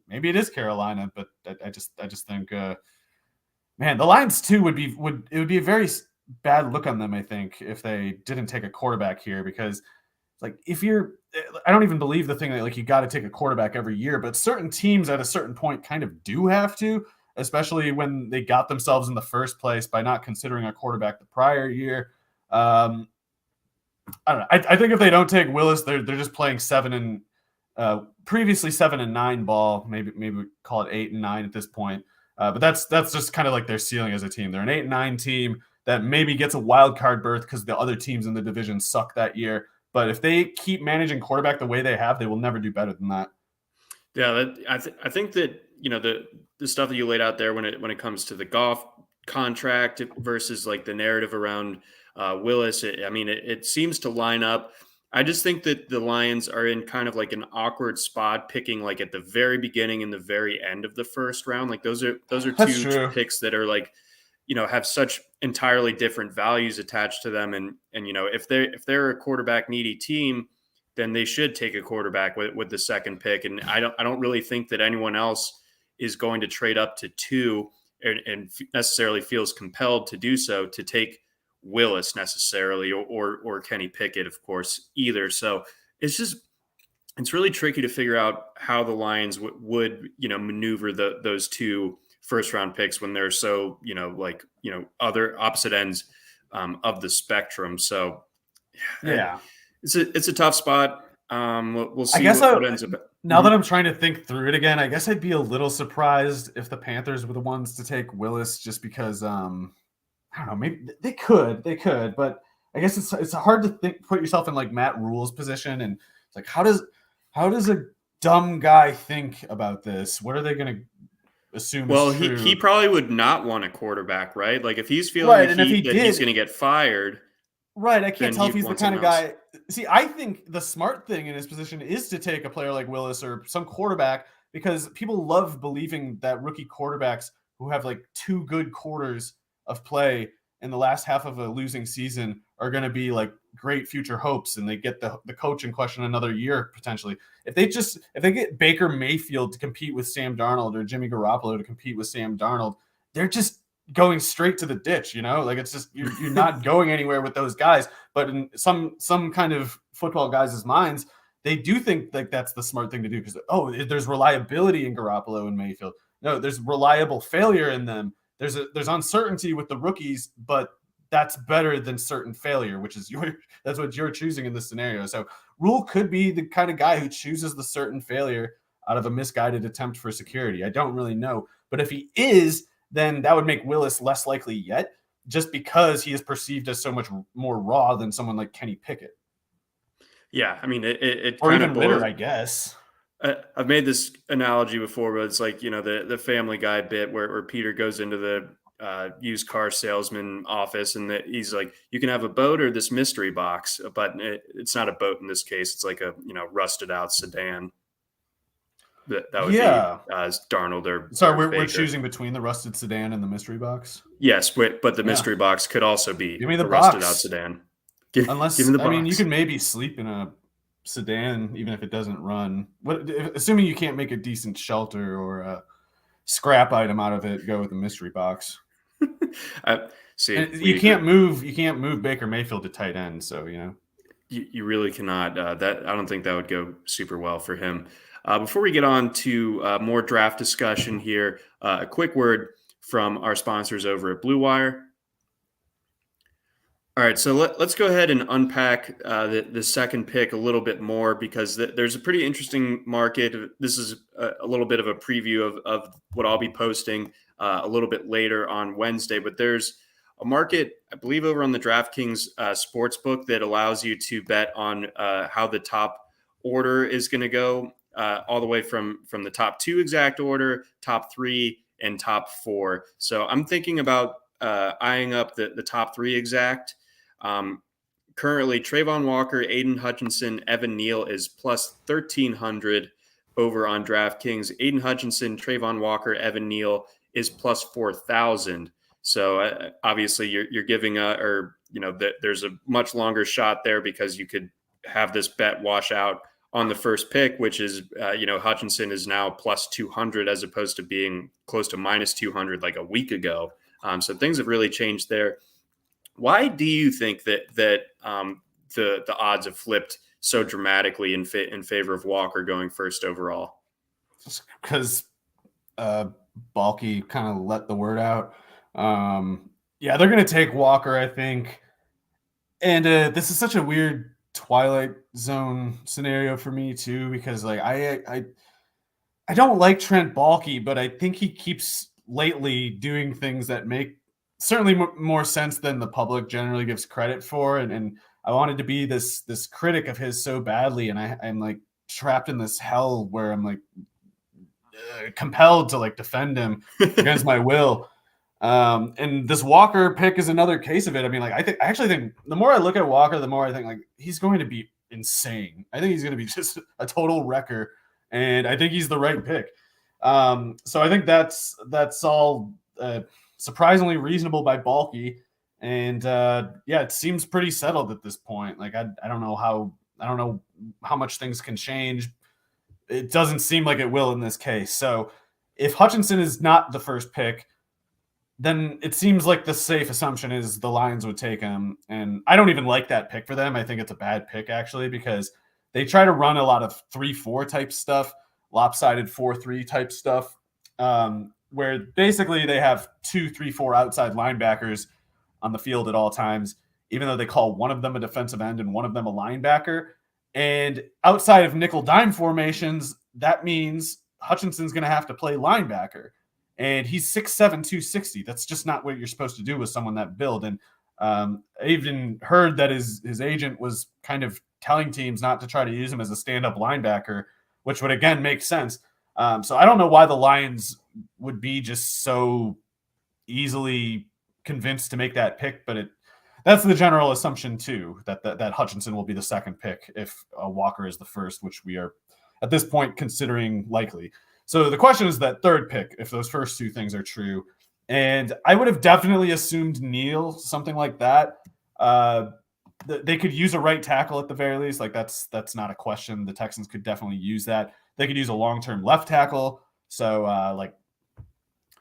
B: maybe it is Carolina, but I just think. Man, the Lions too would be a very bad look on them, I think, if they didn't take a quarterback here, because like I don't even believe the thing that like you got to take a quarterback every year, but certain teams at a certain point kind of do have to, especially when they got themselves in the first place by not considering a quarterback the prior year. I don't know. I think if they don't take Willis, they're just playing previously 7 and 9 ball, maybe call it 8 and 9 at this point. But that's just kind of like their ceiling as a team. They're an 8 and 9 team that maybe gets a wild card berth because the other teams in the division suck that year. But if they keep managing quarterback the way they have, they will never do better than that.
A: Yeah, I think that the stuff that you laid out there when it comes to the Goff contract versus like the narrative around Willis, it seems to line up. I just think that the Lions are in kind of like an awkward spot picking like at the very beginning and the very end of the first round. Like those are two picks that are like, have such entirely different values attached to them. And if they're a quarterback needy team, then they should take a quarterback with the second pick. And I don't really think that anyone else is going to trade up to 2 and necessarily feels compelled to do so to take Willis necessarily or Kenny Pickett, of course, either. So it's really tricky to figure out how the Lions would maneuver those 2 first round picks when they're so other opposite ends of the spectrum. So
B: yeah,
A: it's a tough spot. We'll see what ends up.
B: Now that I'm trying to think through it again, I guess I'd be a little surprised if the Panthers were the ones to take Willis, just because I don't know, maybe they could, but I guess it's hard to put yourself in like Matt Rule's position, and it's like how does a dumb guy think about this? What are they going to assume?
A: Well,
B: is true?
A: He probably would not want a quarterback, right? Like if he's feeling he's going to get fired,
B: right? I can't tell if he's the kind of guy. See, I think the smart thing in his position is to take a player like Willis or some quarterback, because people love believing that rookie quarterbacks who have like 2 good quarters of play in the last half of a losing season are going to be like great future hopes, and they get the coach in question another year potentially. If they get Baker Mayfield to compete with Sam Darnold or Jimmy Garoppolo to compete with Sam Darnold, they're just going straight to the ditch, like it's just you're not going anywhere with those guys. But in some kind of football guys' minds, they do think like that's the smart thing to do because, there's reliability in Garoppolo and Mayfield. No, there's reliable failure in them. There's uncertainty with the rookies, but that's better than certain failure, which is that's what you're choosing in this scenario. So Rule could be the kind of guy who chooses the certain failure out of a misguided attempt for security. I don't really know. But if he is, then that would make Willis less likely yet, just because he is perceived as so much more raw than someone like Kenny Pickett.
A: Yeah, I mean, it
B: or
A: kind
B: even
A: of
B: Ritter, I guess.
A: I've made this analogy before, but it's like, the Family Guy bit where Peter goes into the used car salesman office and he's like, you can have a boat or this mystery box, but it's not a boat in this case. It's like a, rusted out sedan. That would be Darnold or
B: sorry,
A: or
B: we're choosing between the rusted sedan and the mystery box.
A: Yes, but the mystery box could also be
B: Give me the
A: rusted
B: box.
A: out sedan.
B: Give me the box. I mean, you can maybe sleep in a sedan even if it doesn't run. Assuming you can't make a decent shelter or a scrap item out of it, go with the mystery box. You can't move Baker Mayfield to tight end, so
A: you really cannot. That I don't think that would go super well for him. Before we get on to more draft discussion here, a quick word from our sponsors over at Blue Wire. All right, so let's go ahead and unpack the second pick a little bit more because there's a pretty interesting market. This is a little bit of a preview of what I'll be posting a little bit later on Wednesday, but there's a market, I believe, over on the DraftKings sportsbook that allows you to bet on how the top order is going to go. All the way from the top 2 exact order, top 3, and top 4. So I'm thinking about eyeing up the top 3 exact. Currently, Trayvon Walker, Aiden Hutchinson, Evan Neal is plus 1,300 over on DraftKings. Aiden Hutchinson, Trayvon Walker, Evan Neal is plus 4,000. So obviously, you're giving there's a much longer shot there because you could have this bet wash out on the first pick, which is, Hutchinson is now plus 200 as opposed to being close to minus 200 like a week ago. So things have really changed there. Why do you think that the odds have flipped so dramatically in favor of Walker going first overall?
B: Just because Balky kind of let the word out. They're going to take Walker, I think. And this is such a weird Twilight Zone scenario for me too, because like I don't like Trent Baalke, but I think he keeps lately doing things that make certainly more sense than the public generally gives credit for, and I wanted to be this critic of his so badly, and I'm like trapped in this hell where I'm like compelled to like defend him against my will. And this Walker pick is another case of it. I mean, like I actually think the more I look at Walker, the more I think like he's going to be insane. I think he's going to be just a total wrecker, and I think he's the right pick. So I think that's all surprisingly reasonable by Balky, and it seems pretty settled at this point. Like I don't know how much things can change. It doesn't seem like it will in this case. So if Hutchinson is not the first pick, then it seems like the safe assumption is the Lions would take him. And I don't even like that pick for them. I think it's a bad pick, actually, because they try to run a lot of 3-4 type stuff, lopsided 4-3 type stuff, where basically they have 2-3-4 outside linebackers on the field at all times, even though they call one of them a defensive end and one of them a linebacker. And outside of nickel dime formations, that means Hutchinson's going to have to play linebacker. And he's 6'7", 260. That's just not what you're supposed to do with someone that build. And I even heard that his agent was kind of telling teams not to try to use him as a stand-up linebacker, which would, again, make sense. So I don't know why the Lions would be just so easily convinced to make that pick, but that's the general assumption, too, that Hutchinson will be the second pick if Walker is the first, which we are, at this point, considering likely. So the question is that third pick, if those first two things are true. And I would have definitely assumed Neal, something like that. They could use a right tackle at the very least. Like that's not a question. The Texans could definitely use that. They could use a long-term left tackle. So I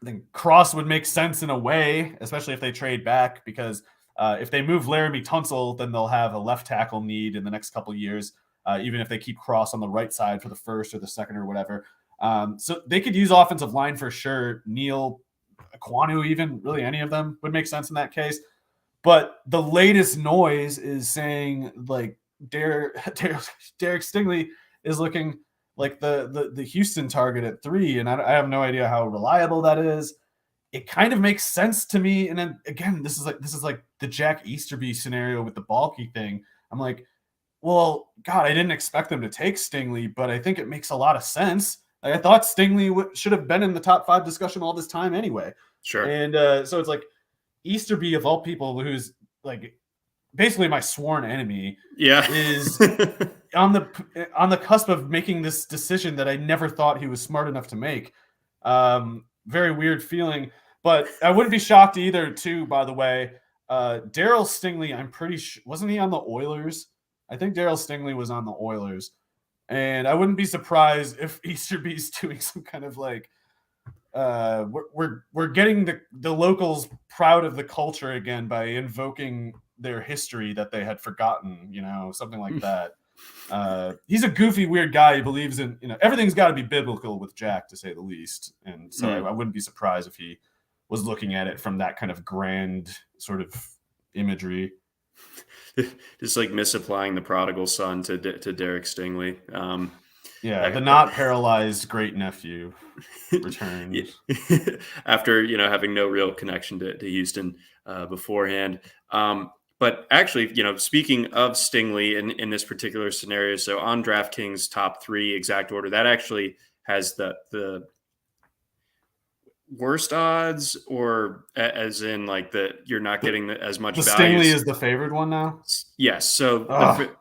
B: think Cross would make sense in a way, especially if they trade back, because If they move Laramie Tunsil, then they'll have a left tackle need in the next couple of years, even if they keep Cross on the right side for the first or the second or whatever. So they could use offensive line for sure. Neal, Aquanu, even really any of them would make sense in that case. But the latest noise is saying like Derek Stingley is looking like the Houston target at 3, and I have no idea how reliable that is. It kind of makes sense to me. And then again, this is like the Jack Easterby scenario with the bulky thing. I'm like, well, God, I didn't expect them to take Stingley, but I think it makes a lot of sense. Like, I thought Stingley should have been in the top 5 discussion all this time anyway.
A: Sure.
B: And so it's like Easterby, of all people, who's like basically my sworn enemy, is on the cusp of making this decision that I never thought he was smart enough to make. Very weird feeling, but I wouldn't be shocked either. Too, by the way, Darryl Stingley, I'm pretty sure, wasn't he on the Oilers? I think Darryl Stingley was on the Oilers, and I wouldn't be surprised if Easterby's doing some kind of like, we're getting the locals proud of the culture again by invoking their history that they had forgotten, something like that. He's a goofy, weird guy. He believes in, everything's got to be biblical with Jack, to say the least. And so I wouldn't be surprised if he was looking at it from that kind of grand sort of imagery.
A: Just like misapplying the prodigal son to Derek Stingley.
B: The not paralyzed great nephew returned
A: after having no real connection to Houston beforehand. But actually, speaking of Stingley in this particular scenario, so on DraftKings top 3 exact order, that actually has the worst odds, or as in like you're not getting as much value.
B: Stingley is the favored one now?
A: Yes. So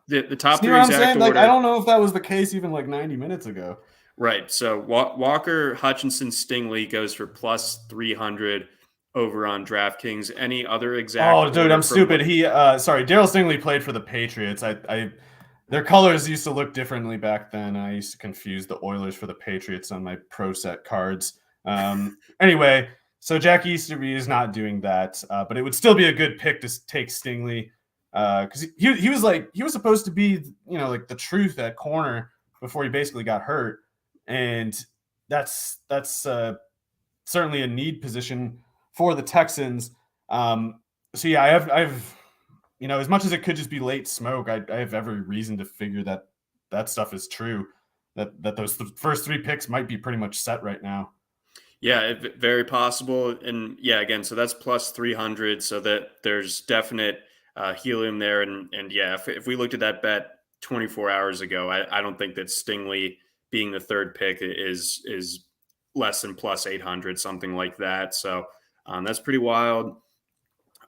A: the top 3
B: exact
A: order.
B: Like, I don't know if that was the case even like 90 minutes ago.
A: Right. So Walker, Hutchinson, Stingley goes for plus 300 over on DraftKings. Any other exact?
B: Oh, dude, I'm stupid. Darryl Stingley played for the Patriots. Their colors used to look differently back then. I used to confuse the Oilers for the Patriots on my Pro Set cards. Anyway, so Jack Easterby is not doing that, but it would still be a good pick to take Stingley because he was supposed to be like the truth at corner before he basically got hurt, and that's certainly a need position for the Texans. So yeah, I've as much as it could just be late smoke, I have every reason to figure that stuff is true. That those the first 3 picks might be pretty much set right now.
A: Yeah, very possible. And yeah, again, so that's plus 300. So that there's definite helium there. And yeah, if we looked at that bet 24 hours ago, I don't think that Stingley being the 3rd pick is less than plus 800, something like that. So that's pretty wild.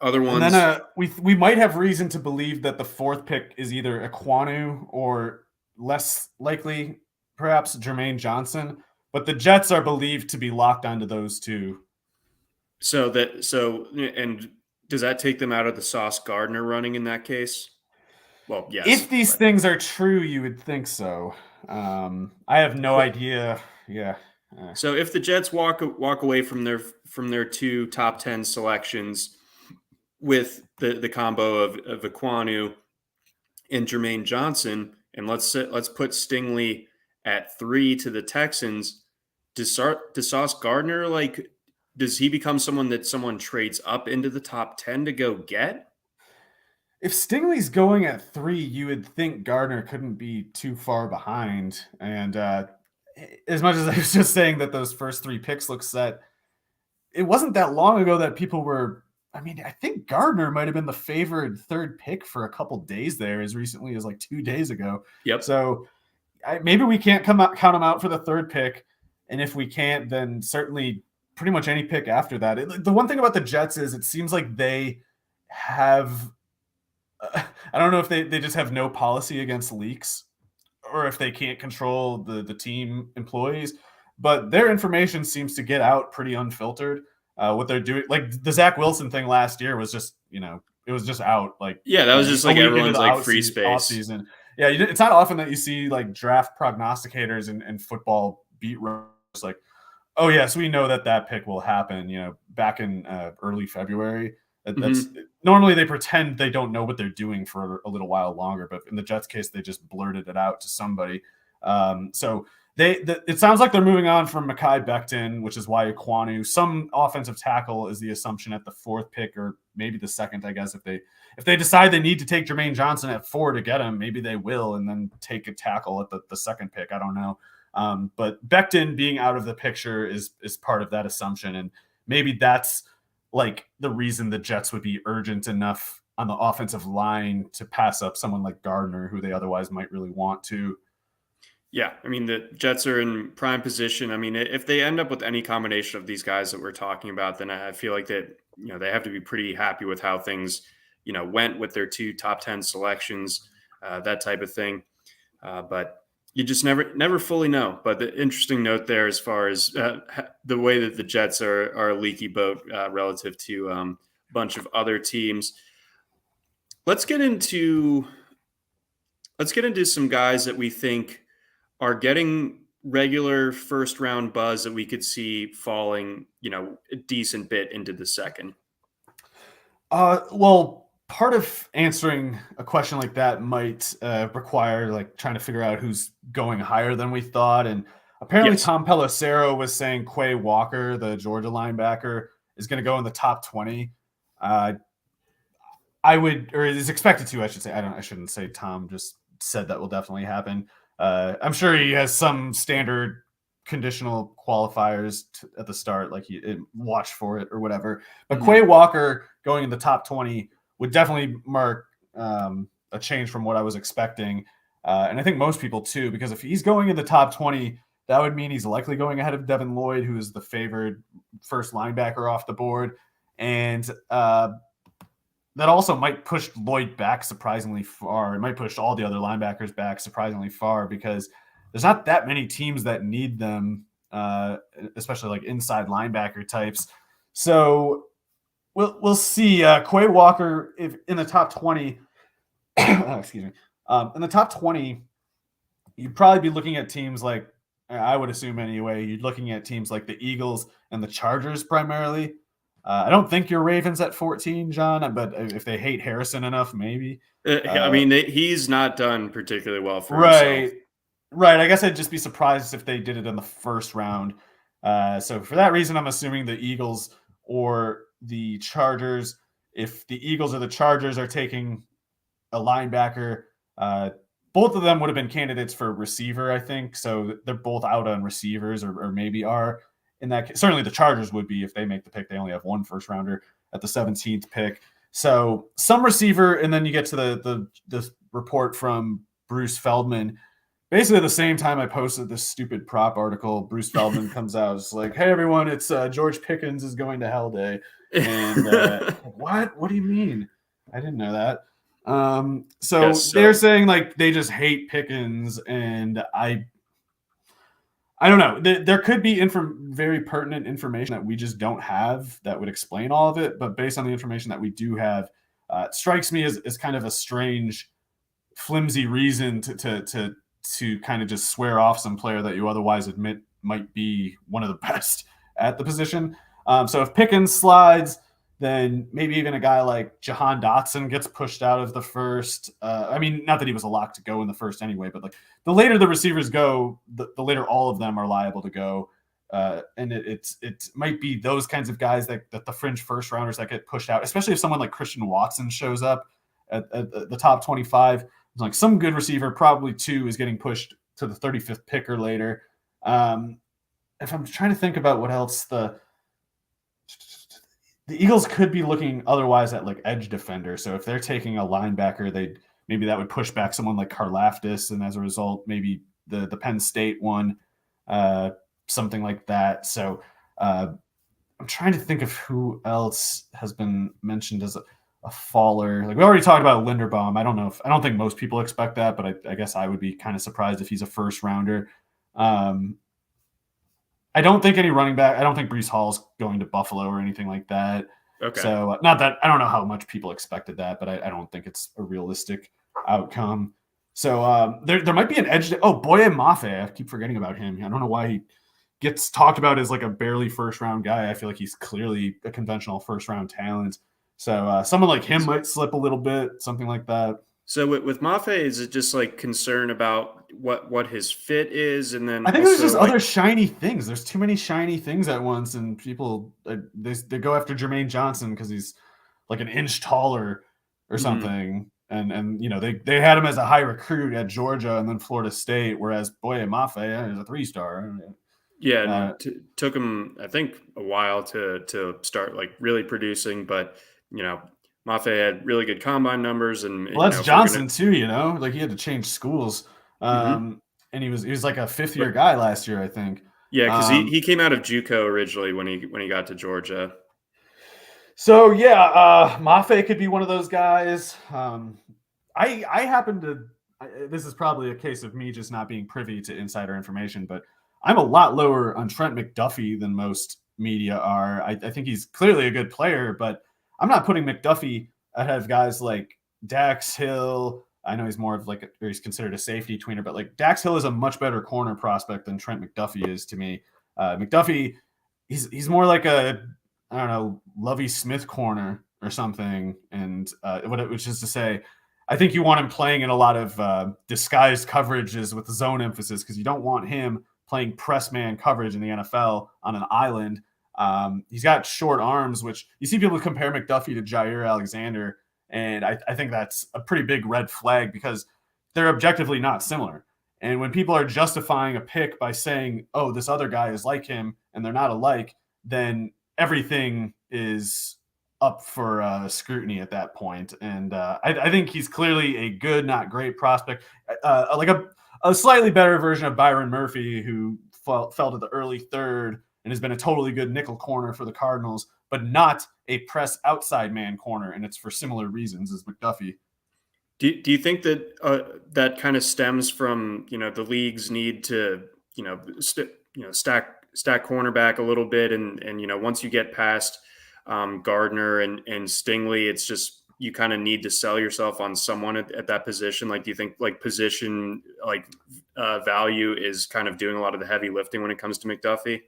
A: Other ones.
B: And then we might have reason to believe that the 4th pick is either Aquanu or less likely, perhaps Jermaine Johnson. But the Jets are believed to be locked onto those 2.
A: And does that take them out of the Sauce Gardner running in that case? Well, yes.
B: If these things are true, you would think so. I have no idea. Yeah.
A: So if the Jets walk away from their 2 top 10 selections with the combo of Aquanu and Jermaine Johnson, and let's put Stingley at 3 to the Texans, does Sauce Gardner, does he become someone that someone trades up into the top 10 to go get?
B: If Stingley's going at 3, you would think Gardner couldn't be too far behind. And as much as I was just saying that those first 3 picks look set, it wasn't that long ago that people were. I mean, I think Gardner might have been the favored 3rd pick for a couple days there, as recently as like 2 days ago.
A: Yep.
B: So maybe we can't count him out for the 3rd pick, and if we can't, then certainly pretty much any pick after that. The one thing about the Jets is it seems like they have. I don't know if they just have no policy against leaks, or if they can't control the team employees, but their information seems to get out pretty unfiltered. What they're doing, like the Zach Wilson thing last year was just, it was just out. Like,
A: yeah, that was just like everyone's like free space
B: off-season. Yeah, it's not often that you see like draft prognosticators and football beat writers like, oh yes, we know that pick will happen. Back in early February, That's normally they pretend they don't know what they're doing for a little while longer, but in the Jets case, they just blurted it out to somebody. So it sounds like they're moving on from Mekhi Becton, which is why Ekwonu, some offensive tackle is the assumption at the 4th pick, or maybe the 2nd, I guess. If they decide they need to take Jermaine Johnson at 4 to get him, maybe they will, and then take a tackle at the 2nd pick. I don't know. But Becton being out of the picture is part of that assumption, and maybe that's like the reason the Jets would be urgent enough on the offensive line to pass up someone like Gardner, who they otherwise might really want to.
A: Yeah, I mean, the Jets are in prime position. I mean, if they end up with any combination of these guys that we're talking about, then I feel like that, they have to be pretty happy with how things, went with their 2 top 10 selections, that type of thing. But you just never fully know. But the interesting note there, as far as the way that the Jets are a leaky boat relative to a bunch of other teams. Let's get into some guys that we think are getting regular first round buzz that we could see falling, a decent bit into the 2nd.
B: Well, part of answering a question like that might require like trying to figure out who's going higher than we thought. And apparently
A: Yes.
B: Tom Pelissero was saying Quay Walker, the Georgia linebacker, is going to go in the top 20. Or is expected to, I should say. I shouldn't say Tom just said that will definitely happen. I'm sure he has some standard conditional qualifiers at the start, like watch for it or whatever. But Quay Walker going in the top 20 would definitely mark a change from what I was expecting. And I think most people too, because if he's going in the top 20, that would mean he's likely going ahead of Devin Lloyd, who is the favored first linebacker off the board. And that also might push Lloyd back surprisingly far. It might push all the other linebackers back surprisingly far, because there's not that many teams that need them, especially like inside linebacker types. So we'll see. Quay Walker, if in the top 20, excuse me, in the top 20, you'd probably be looking at teams like, I would assume anyway, you're looking at teams like the Eagles and the Chargers primarily. I don't think your Ravens at 14, John, but if they hate Harrison enough, maybe.
A: I mean, he's not done particularly well for
B: himself.
A: Right.
B: I guess I'd just be surprised if they did it in the 1st round. So for that reason, I'm assuming the Eagles or the Chargers. If the Eagles or the Chargers are taking a linebacker, both of them would have been candidates for receiver, I think. So they're both out on receivers, or maybe are. In that case, certainly the Chargers would be if they make the pick. They only have 1 first rounder at the 17th pick. So some receiver, and then you get to the report from Bruce Feldman. Basically, at the same time I posted this stupid prop article, Bruce Feldman comes out. It's like, hey, everyone, it's George Pickens is going to hell day. And what? What do you mean? I didn't know that. So they're saying like they just hate Pickens, and I don't know. There could be very pertinent information that we just don't have that would explain all of it. But based on the information that we do have, it strikes me as kind of a strange, flimsy reason to kind of just swear off some player that you otherwise admit might be one of the best at the position. So if Pickens slides, then maybe even a guy like Jahan Dotson gets pushed out of the 1st. I mean, not that he was a lock to go in the 1st anyway, but like the later the receivers go, the later all of them are liable to go. And it might be those kinds of guys that the fringe first rounders that get pushed out, especially if someone like Christian Watson shows up at the top 25. Like some good receiver, probably 2, is getting pushed to the 35th pick or later. If I'm trying to think about what else, the Eagles could be looking otherwise at like edge defender. So if they're taking a linebacker, maybe that would push back someone like Karlaftis, and as a result, maybe the Penn State one, something like that. So I'm trying to think of who else has been mentioned as a faller. Like we already talked about Linderbaum. I don't think most people expect that, but I guess I would be kind of surprised if he's a first rounder. I don't think any running back. I don't think Breece Hall's going to Buffalo or anything like that.
A: Okay.
B: So not that I don't know how much people expected that, but I don't think it's a realistic outcome. So there might be an edge. Boye Mafe. I keep forgetting about him. I don't know why he gets talked about as like a barely first round guy. I feel like he's clearly a conventional first round talent. So someone like him might slip a little bit, something like that.
A: So with Mafe, is it just like concern about what his fit is, and then
B: I think there's
A: also
B: just
A: like
B: other shiny things. There's too many shiny things at once, and people they go after Jermaine Johnson because he's like an inch taller or something. And they had him as a high recruit at Georgia and then Florida State, whereas Boye Mafe is a 3-star.
A: yeah, and took him I think a while to start like really producing, but Mafe had really good combine numbers, and
B: Well, that's
A: if we're
B: Johnson too, like he had to change schools,
A: gonna,
B: and he was like a 5th-year
A: but
B: guy last year, I think.
A: yeah, because he came out of JUCO originally when he got to Georgia.
B: So yeah, Mafe could be one of those guys. I happen to. This is probably a case of me just not being privy to insider information, but I'm a lot lower on Trent McDuffie than most media are. I think he's clearly a good player, but I'm not putting McDuffie ahead of guys like Dax Hill. I know he's more of like he's considered a safety tweener, but like Dax Hill is a much better corner prospect than Trent McDuffie is to me. McDuffie, he's more like a I don't know Lovie Smith corner or something, and which is to say, I think you want him playing in a lot of disguised coverages with zone emphasis because you don't want him playing press man coverage in the NFL on an island. He's got short arms, which you see people compare McDuffie to Jair Alexander, and I think that's a pretty big red flag because they're objectively not similar. And when people are justifying a pick by saying, oh, this other guy is like him and they're not alike, then everything is up for scrutiny at that point. And I think he's clearly a good, not great prospect, like a slightly better version of Byron Murphy, who fell to the early 3rd and has been a totally good nickel corner for the Cardinals, but not a press outside man corner. And it's for similar reasons as McDuffie.
A: Do you think that that kind of stems from the league's need to stack cornerback a little bit, and once you get past Gardner and Stingley, it's just you kind of need to sell yourself on someone at that position? Like, do you think like position value is kind of doing a lot of the heavy lifting when it comes to McDuffie?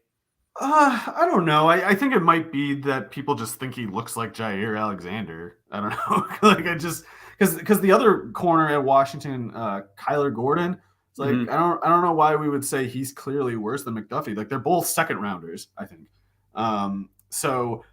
B: I don't know. I think it might be that people just think he looks like Jair Alexander. I don't know. Like I just because the other corner at Washington, Kyler Gordon, it's like I don't know why we would say he's clearly worse than McDuffie. Like they're both 2nd rounders, I think. So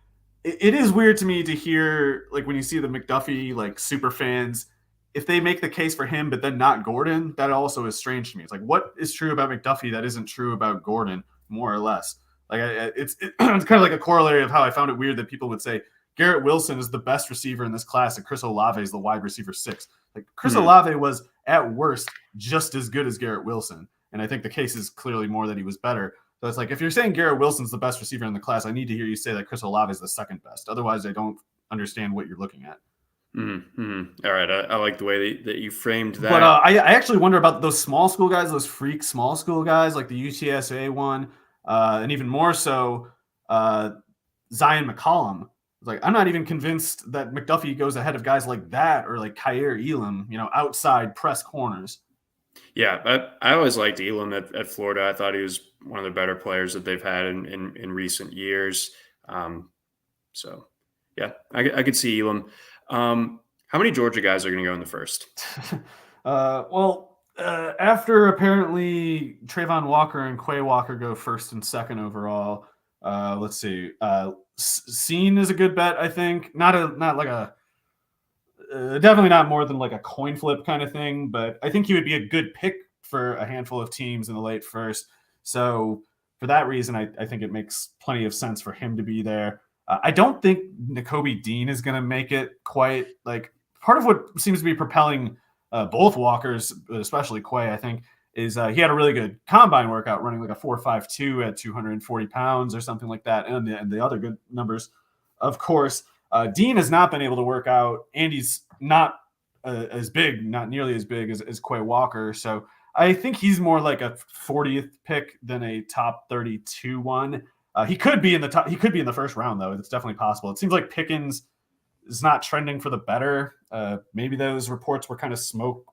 B: it is weird to me to hear like when you see the McDuffie like super fans, if they make the case for him but then not Gordon, that also is strange to me. It's like what is true about McDuffie that isn't true about Gordon, more or less. Like it's kind of like a corollary of how I found it weird that people would say Garrett Wilson is the best receiver in this class and Chris Olave is the wide receiver 6. Like Chris Olave was at worst just as good as Garrett Wilson. And I think the case is clearly more that he was better. So it's like, if you're saying Garrett Wilson's the best receiver in the class, I need to hear you say that Chris Olave is the 2nd best. Otherwise, I don't understand what you're looking at.
A: All right. I like the way that you framed that.
B: But I actually wonder about those small school guys, those freak small school guys, like the UTSA one, and even more so Zion McCollum. Like, I'm not even convinced that McDuffie goes ahead of guys like that or like Kaiir Elam, outside press corners.
A: Yeah, I always liked Elam at Florida. I thought he was one of the better players that they've had in recent years. So, yeah, I could see Elam. How many Georgia guys are going to go in the first?
B: After apparently Trayvon Walker and Quay Walker go 1st and 2nd overall, let's see. Scene is a good bet, I think. Definitely not more than like a coin flip kind of thing, but I think he would be a good pick for a handful of teams in the late 1st. So for that reason, I think it makes plenty of sense for him to be there. I don't think Nakobe Dean is going to make it quite. Like part of what seems to be propelling both Walkers, especially Quay, I think, is he had a really good combine workout running like a 4.52 at 240 pounds or something like that. And the other good numbers, of course. Dean has not been able to work out, and he's not as big, not nearly as big as Quay Walker. So I think he's more like a 40th pick than a top 32 one. He could be in the top. He could be in the 1st round, though. It's definitely possible. It seems like Pickens is not trending for the better. Maybe those reports were kind of smoke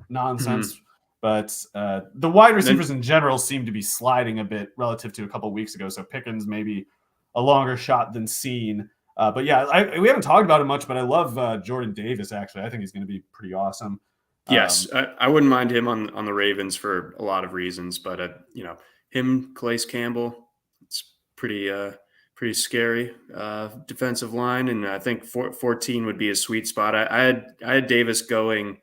B: nonsense. But the wide receivers in general seem to be sliding a bit relative to a couple of weeks ago. So Pickens maybe a longer shot than seen. But yeah, we haven't talked about it much, but I love Jordan Davis, actually. I think he's going to be pretty awesome.
A: Yes, I wouldn't mind him on the Ravens for a lot of reasons, but him, Calais Campbell, it's pretty scary defensive line, and I think 14 would be a sweet spot. I had Davis going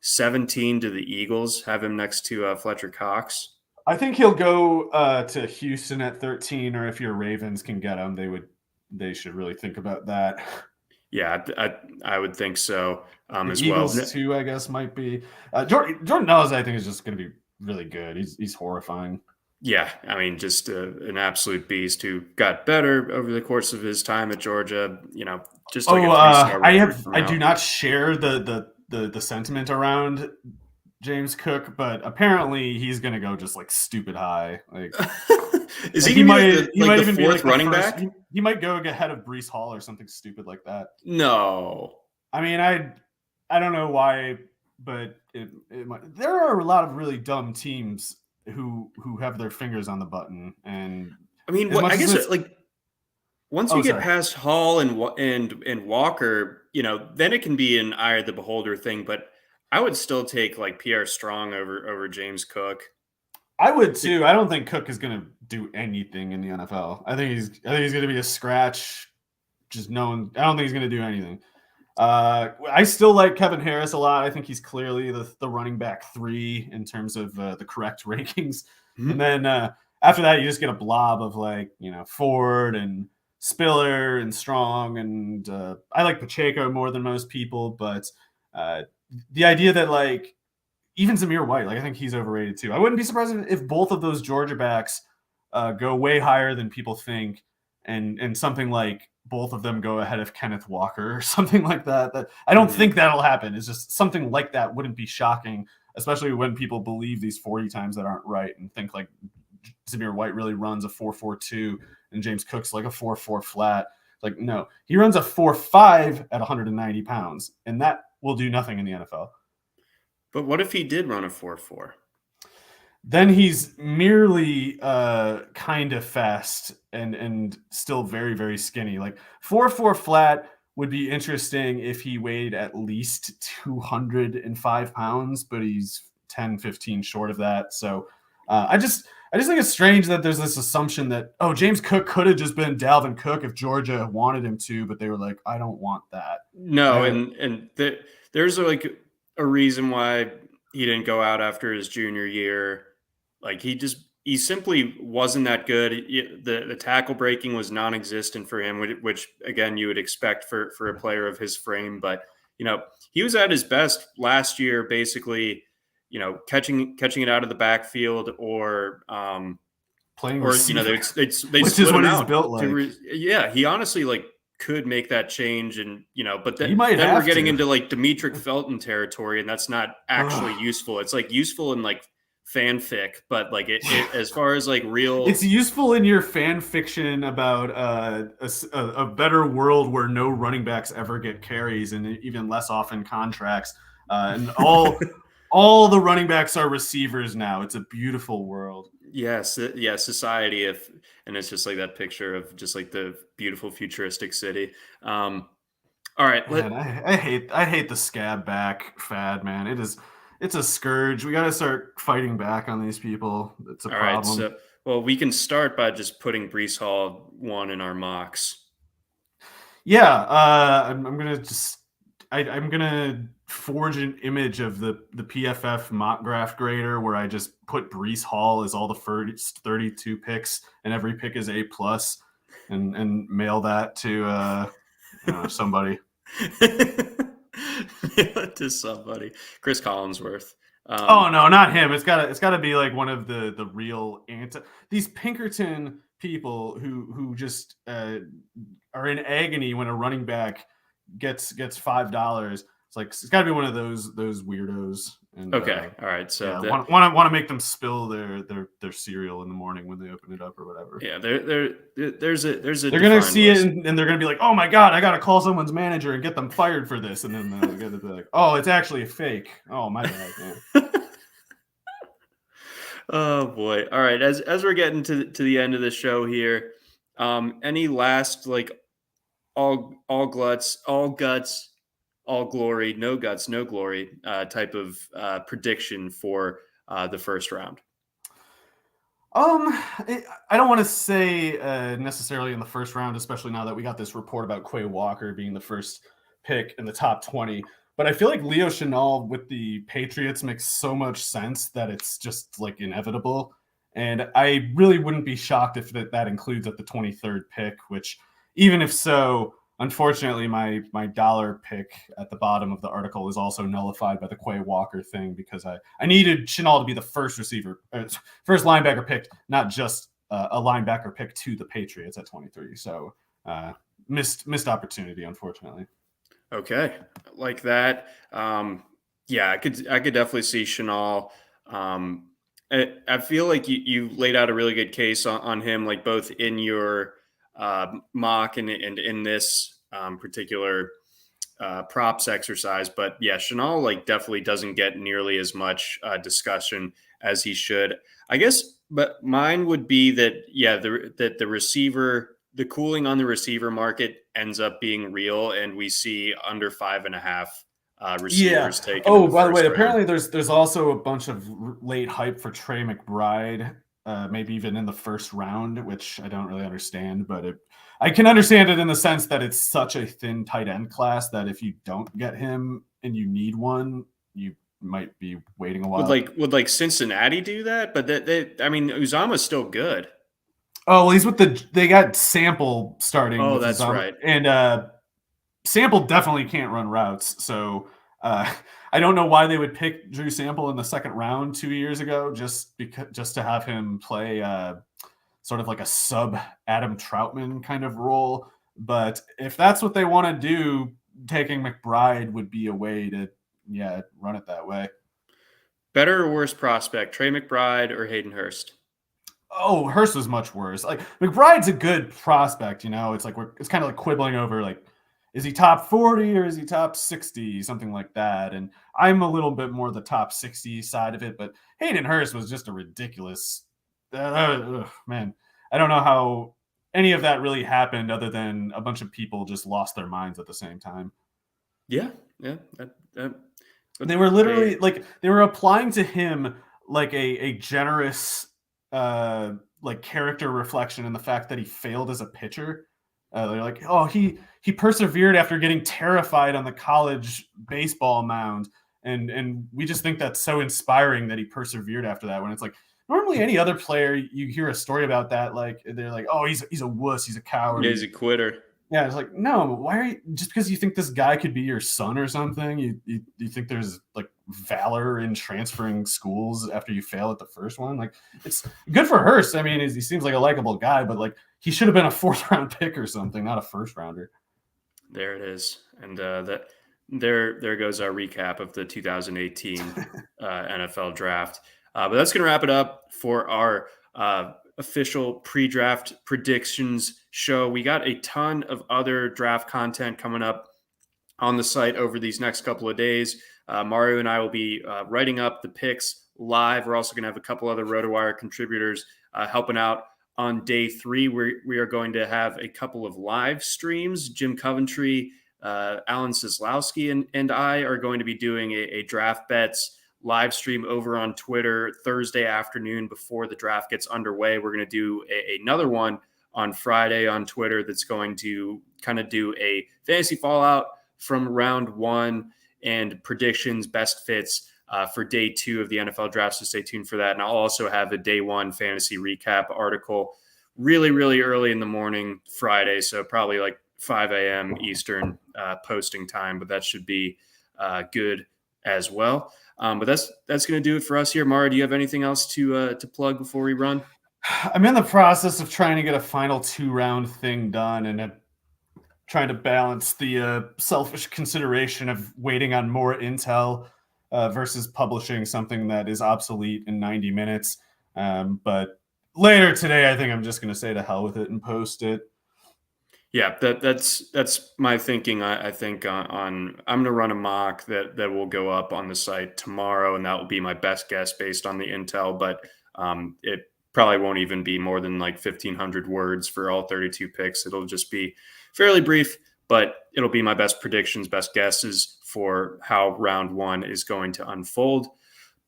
A: 17 to the Eagles, have him next to Fletcher Cox.
B: I think he'll go to Houston at 13, or if your Ravens can get him, they should really think about that.
A: Yeah, I would think so as
B: Eagles
A: well.
B: too, I guess, might be. Jordan Nellis, I think, is just going to be really good. He's horrifying.
A: Yeah, I mean, just an absolute beast who got better over the course of his time at Georgia. Just like a 3-star
B: I do not share the sentiment around James Cook, but apparently he's going to go just like stupid high. Like,
A: is
B: like
A: he
B: might
A: even be
B: be
A: like the fourth running back?
B: He might go ahead of Breece Hall or something stupid like that.
A: No,
B: I mean, I don't know why, but it might. There are a lot of really dumb teams who have their fingers on the button, and
A: I mean, I guess like once you get past Hall and Walker, then it can be an eye of the beholder thing. But I would still take like Pierre Strong over James Cook.
B: I would too. I don't think Cook is going to do anything in the NFL. I think he's going to be a scratch. I don't think he's going to do anything. I still like Kevin Harris a lot. I think he's clearly the running back 3 in terms of the correct rankings. Mm-hmm. And then after that, you just get a blob of like, Ford and Spiller and Strong. And I like Pacheco more than most people. But the idea that like even Zamir White, like I think he's overrated too. I wouldn't be surprised if both of those Georgia backs go way higher than people think. And something like both of them go ahead of Kenneth Walker or something like that. That I don't think that'll happen. It's just something like that wouldn't be shocking, especially when people believe these 40 times that aren't right and think like Zamir White really runs a 4.42 and James Cook's like a 4.4 flat. Like, no, he runs a 4.5 at 190 pounds, and that will do nothing in the NFL.
A: But what if he did run a 4.4?
B: Then he's merely kind of fast and still very, very skinny. Like 4.4 flat would be interesting if he weighed at least 205 pounds, but he's 10, 15 short of that. So I just think it's strange that there's this assumption that, James Cook could have just been Dalvin Cook if Georgia wanted him to, but they were like, I don't want that.
A: No, and there's like a reason why he didn't go out after his junior year. Like he simply wasn't that good. The tackle breaking was non-existent for him, which again you would expect for a player of his frame. But he was at his best last year, basically. Catching it out of the backfield or
B: playing
A: or
B: receiver,
A: they
B: which is what he's built like.
A: He honestly like could make that change, and but then
B: we're
A: getting into like Demetric Felton territory, and that's not actually useful. It's like useful in like fanfic, but like it as far as like real,
B: it's useful in your fan fiction about a better world where no running backs ever get carries and even less often contracts, and all the running backs are receivers now. It's a beautiful world.
A: Yes, yeah, society. And it's just like that picture of just like the beautiful futuristic city. All right,
B: man, I hate the scab back fad, man. It's a scourge. We got to start fighting back on these people. It's a problem.
A: Right, so, we can start by just putting Breece Hall 1 in our mocks.
B: Yeah, I'm gonna forge an image of the PFF mock draft grader where I just put Breece Hall as all the first 32 picks and every pick is A+, and mail that to somebody.
A: To somebody. Chris Collinsworth.
B: Oh no, not him. It's gotta be like one of the real these Pinkerton people who just are in agony when a running back gets $5. It's like it's gotta be one of those weirdos. And,
A: okay, all right. So
B: want to make them spill their cereal in the morning when they open it up or whatever.
A: Yeah, there's a.
B: They're gonna see it and they're gonna be like, oh my god, I gotta call someone's manager and get them fired for this, and then they're gonna be like, oh, it's actually a fake. Oh my bad, man.
A: Oh boy! All right, as we're getting to the end of the show here, any last like all guts, all glory, no guts, no glory type of prediction for the first round?
B: I don't want to say necessarily in the first round, especially now that we got this report about Quay Walker being the first pick in the top 20. But I feel like Leo Chenal with the Patriots makes so much sense that it's just like inevitable. And I really wouldn't be shocked if that includes at the 23rd pick, which even if so, unfortunately, my dollar pick at the bottom of the article is also nullified by the Quay Walker thing because I needed Chenal to be the first first linebacker picked, not just a linebacker pick to the Patriots at 23. So missed opportunity, unfortunately.
A: Okay, like that. Yeah, I could definitely see Chenal. I feel like you laid out a really good case on him, like both in your mock and in this particular props exercise. But yeah, Chenal like definitely doesn't get nearly as much discussion as he should, I guess. But mine would be that that the receiver, the cooling on the receiver market ends up being real, and we see under 5.5 receivers taken.
B: Oh, by the way, apparently there's also a bunch of late hype for Trey McBride, maybe even in the first round, which I don't really understand, but I can understand it in the sense that it's such a thin tight end class that if you don't get him and you need one, you might be waiting a while.
A: Would Cincinnati do that? But I mean, Uzama's still good.
B: Oh, well, he's with they got Sample starting.
A: Oh, that's Uzama. Right.
B: And Sample definitely can't run routes. So I don't know why they would pick Drew Sample in the second round 2 years ago, just to have him play sort of like a sub Adam Troutman kind of role. But if that's what they want to do, taking McBride would be a way to run it that way.
A: Better or worse prospect, Trey McBride or Hayden Hurst?
B: Oh, Hurst is much worse. Like McBride's a good prospect, it's like it's kind of like quibbling over like, is he top 40 or is he top 60, something like that. And I'm a little bit more the top 60 side of it, but Hayden Hurst was just a ridiculous man. I don't know how any of that really happened other than a bunch of people just lost their minds at the same time.
A: Yeah.
B: They were literally they were applying to him like a generous like character reflection in the fact that he failed as a pitcher. They're like, oh, he persevered after getting terrified on the college baseball mound, and we just think that's so inspiring that he persevered after that. When it's like normally any other player, you hear a story about that, like they're like, oh, he's a wuss, he's a coward,
A: he's a quitter.
B: Yeah, it's like, no, why are you just because you think this guy could be your son or something? You think there's like valor in transferring schools after you fail at the first one? Like, it's good for Hurst. I mean, he seems like a likable guy, but like he should have been a 4th round pick or something, not a 1st rounder.
A: There it is, and there goes our recap of the 2018 NFL draft. But that's going to wrap it up for our official pre-draft predictions show. We got a ton of other draft content coming up on the site over these next couple of days. Mario and I will be writing up the picks live. We're also going to have a couple other RotoWire contributors helping out on day 3. We are going to have a couple of live streams. Jim Coventry, Alan Sislowski, and I are going to be doing a draft bets live stream over on Twitter Thursday afternoon before the draft gets underway. We're going to do another one on Friday on Twitter that's going to kind of do a fantasy fallout from round 1 and predictions, best fits for day 2 of the NFL draft. So stay tuned for that. And I'll also have a day 1 fantasy recap article really, really early in the morning Friday. So probably like 5 a.m. Eastern posting time, but that should be good as well. But that's going to do it for us here. Mara, do you have anything else to plug before we run?
B: I'm in the process of trying to get a final 2-round thing done and trying to balance the selfish consideration of waiting on more intel versus publishing something that is obsolete in 90 minutes. But later today, I think I'm just going to say to hell with it and post it.
A: Yeah, that's my thinking. I think on I'm going to run a mock that will go up on the site tomorrow, and that will be my best guess based on the intel. But it probably won't even be more than like 1,500 words for all 32 picks. It'll just be fairly brief, but it'll be my best predictions, best guesses for how round 1 is going to unfold.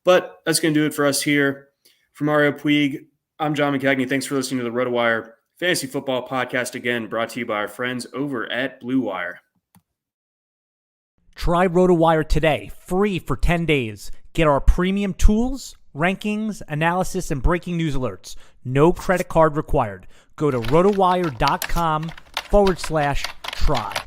A: But that's going to do it for us here. For Mario Puig, I'm John McKechnie. Thanks for listening to the RotoWire Fantasy Football Podcast, again, brought to you by our friends over at Blue Wire.
C: Try RotoWire today, free for 10 days. Get our premium tools, rankings, analysis, and breaking news alerts. No credit card required. Go to rotowire.com/try.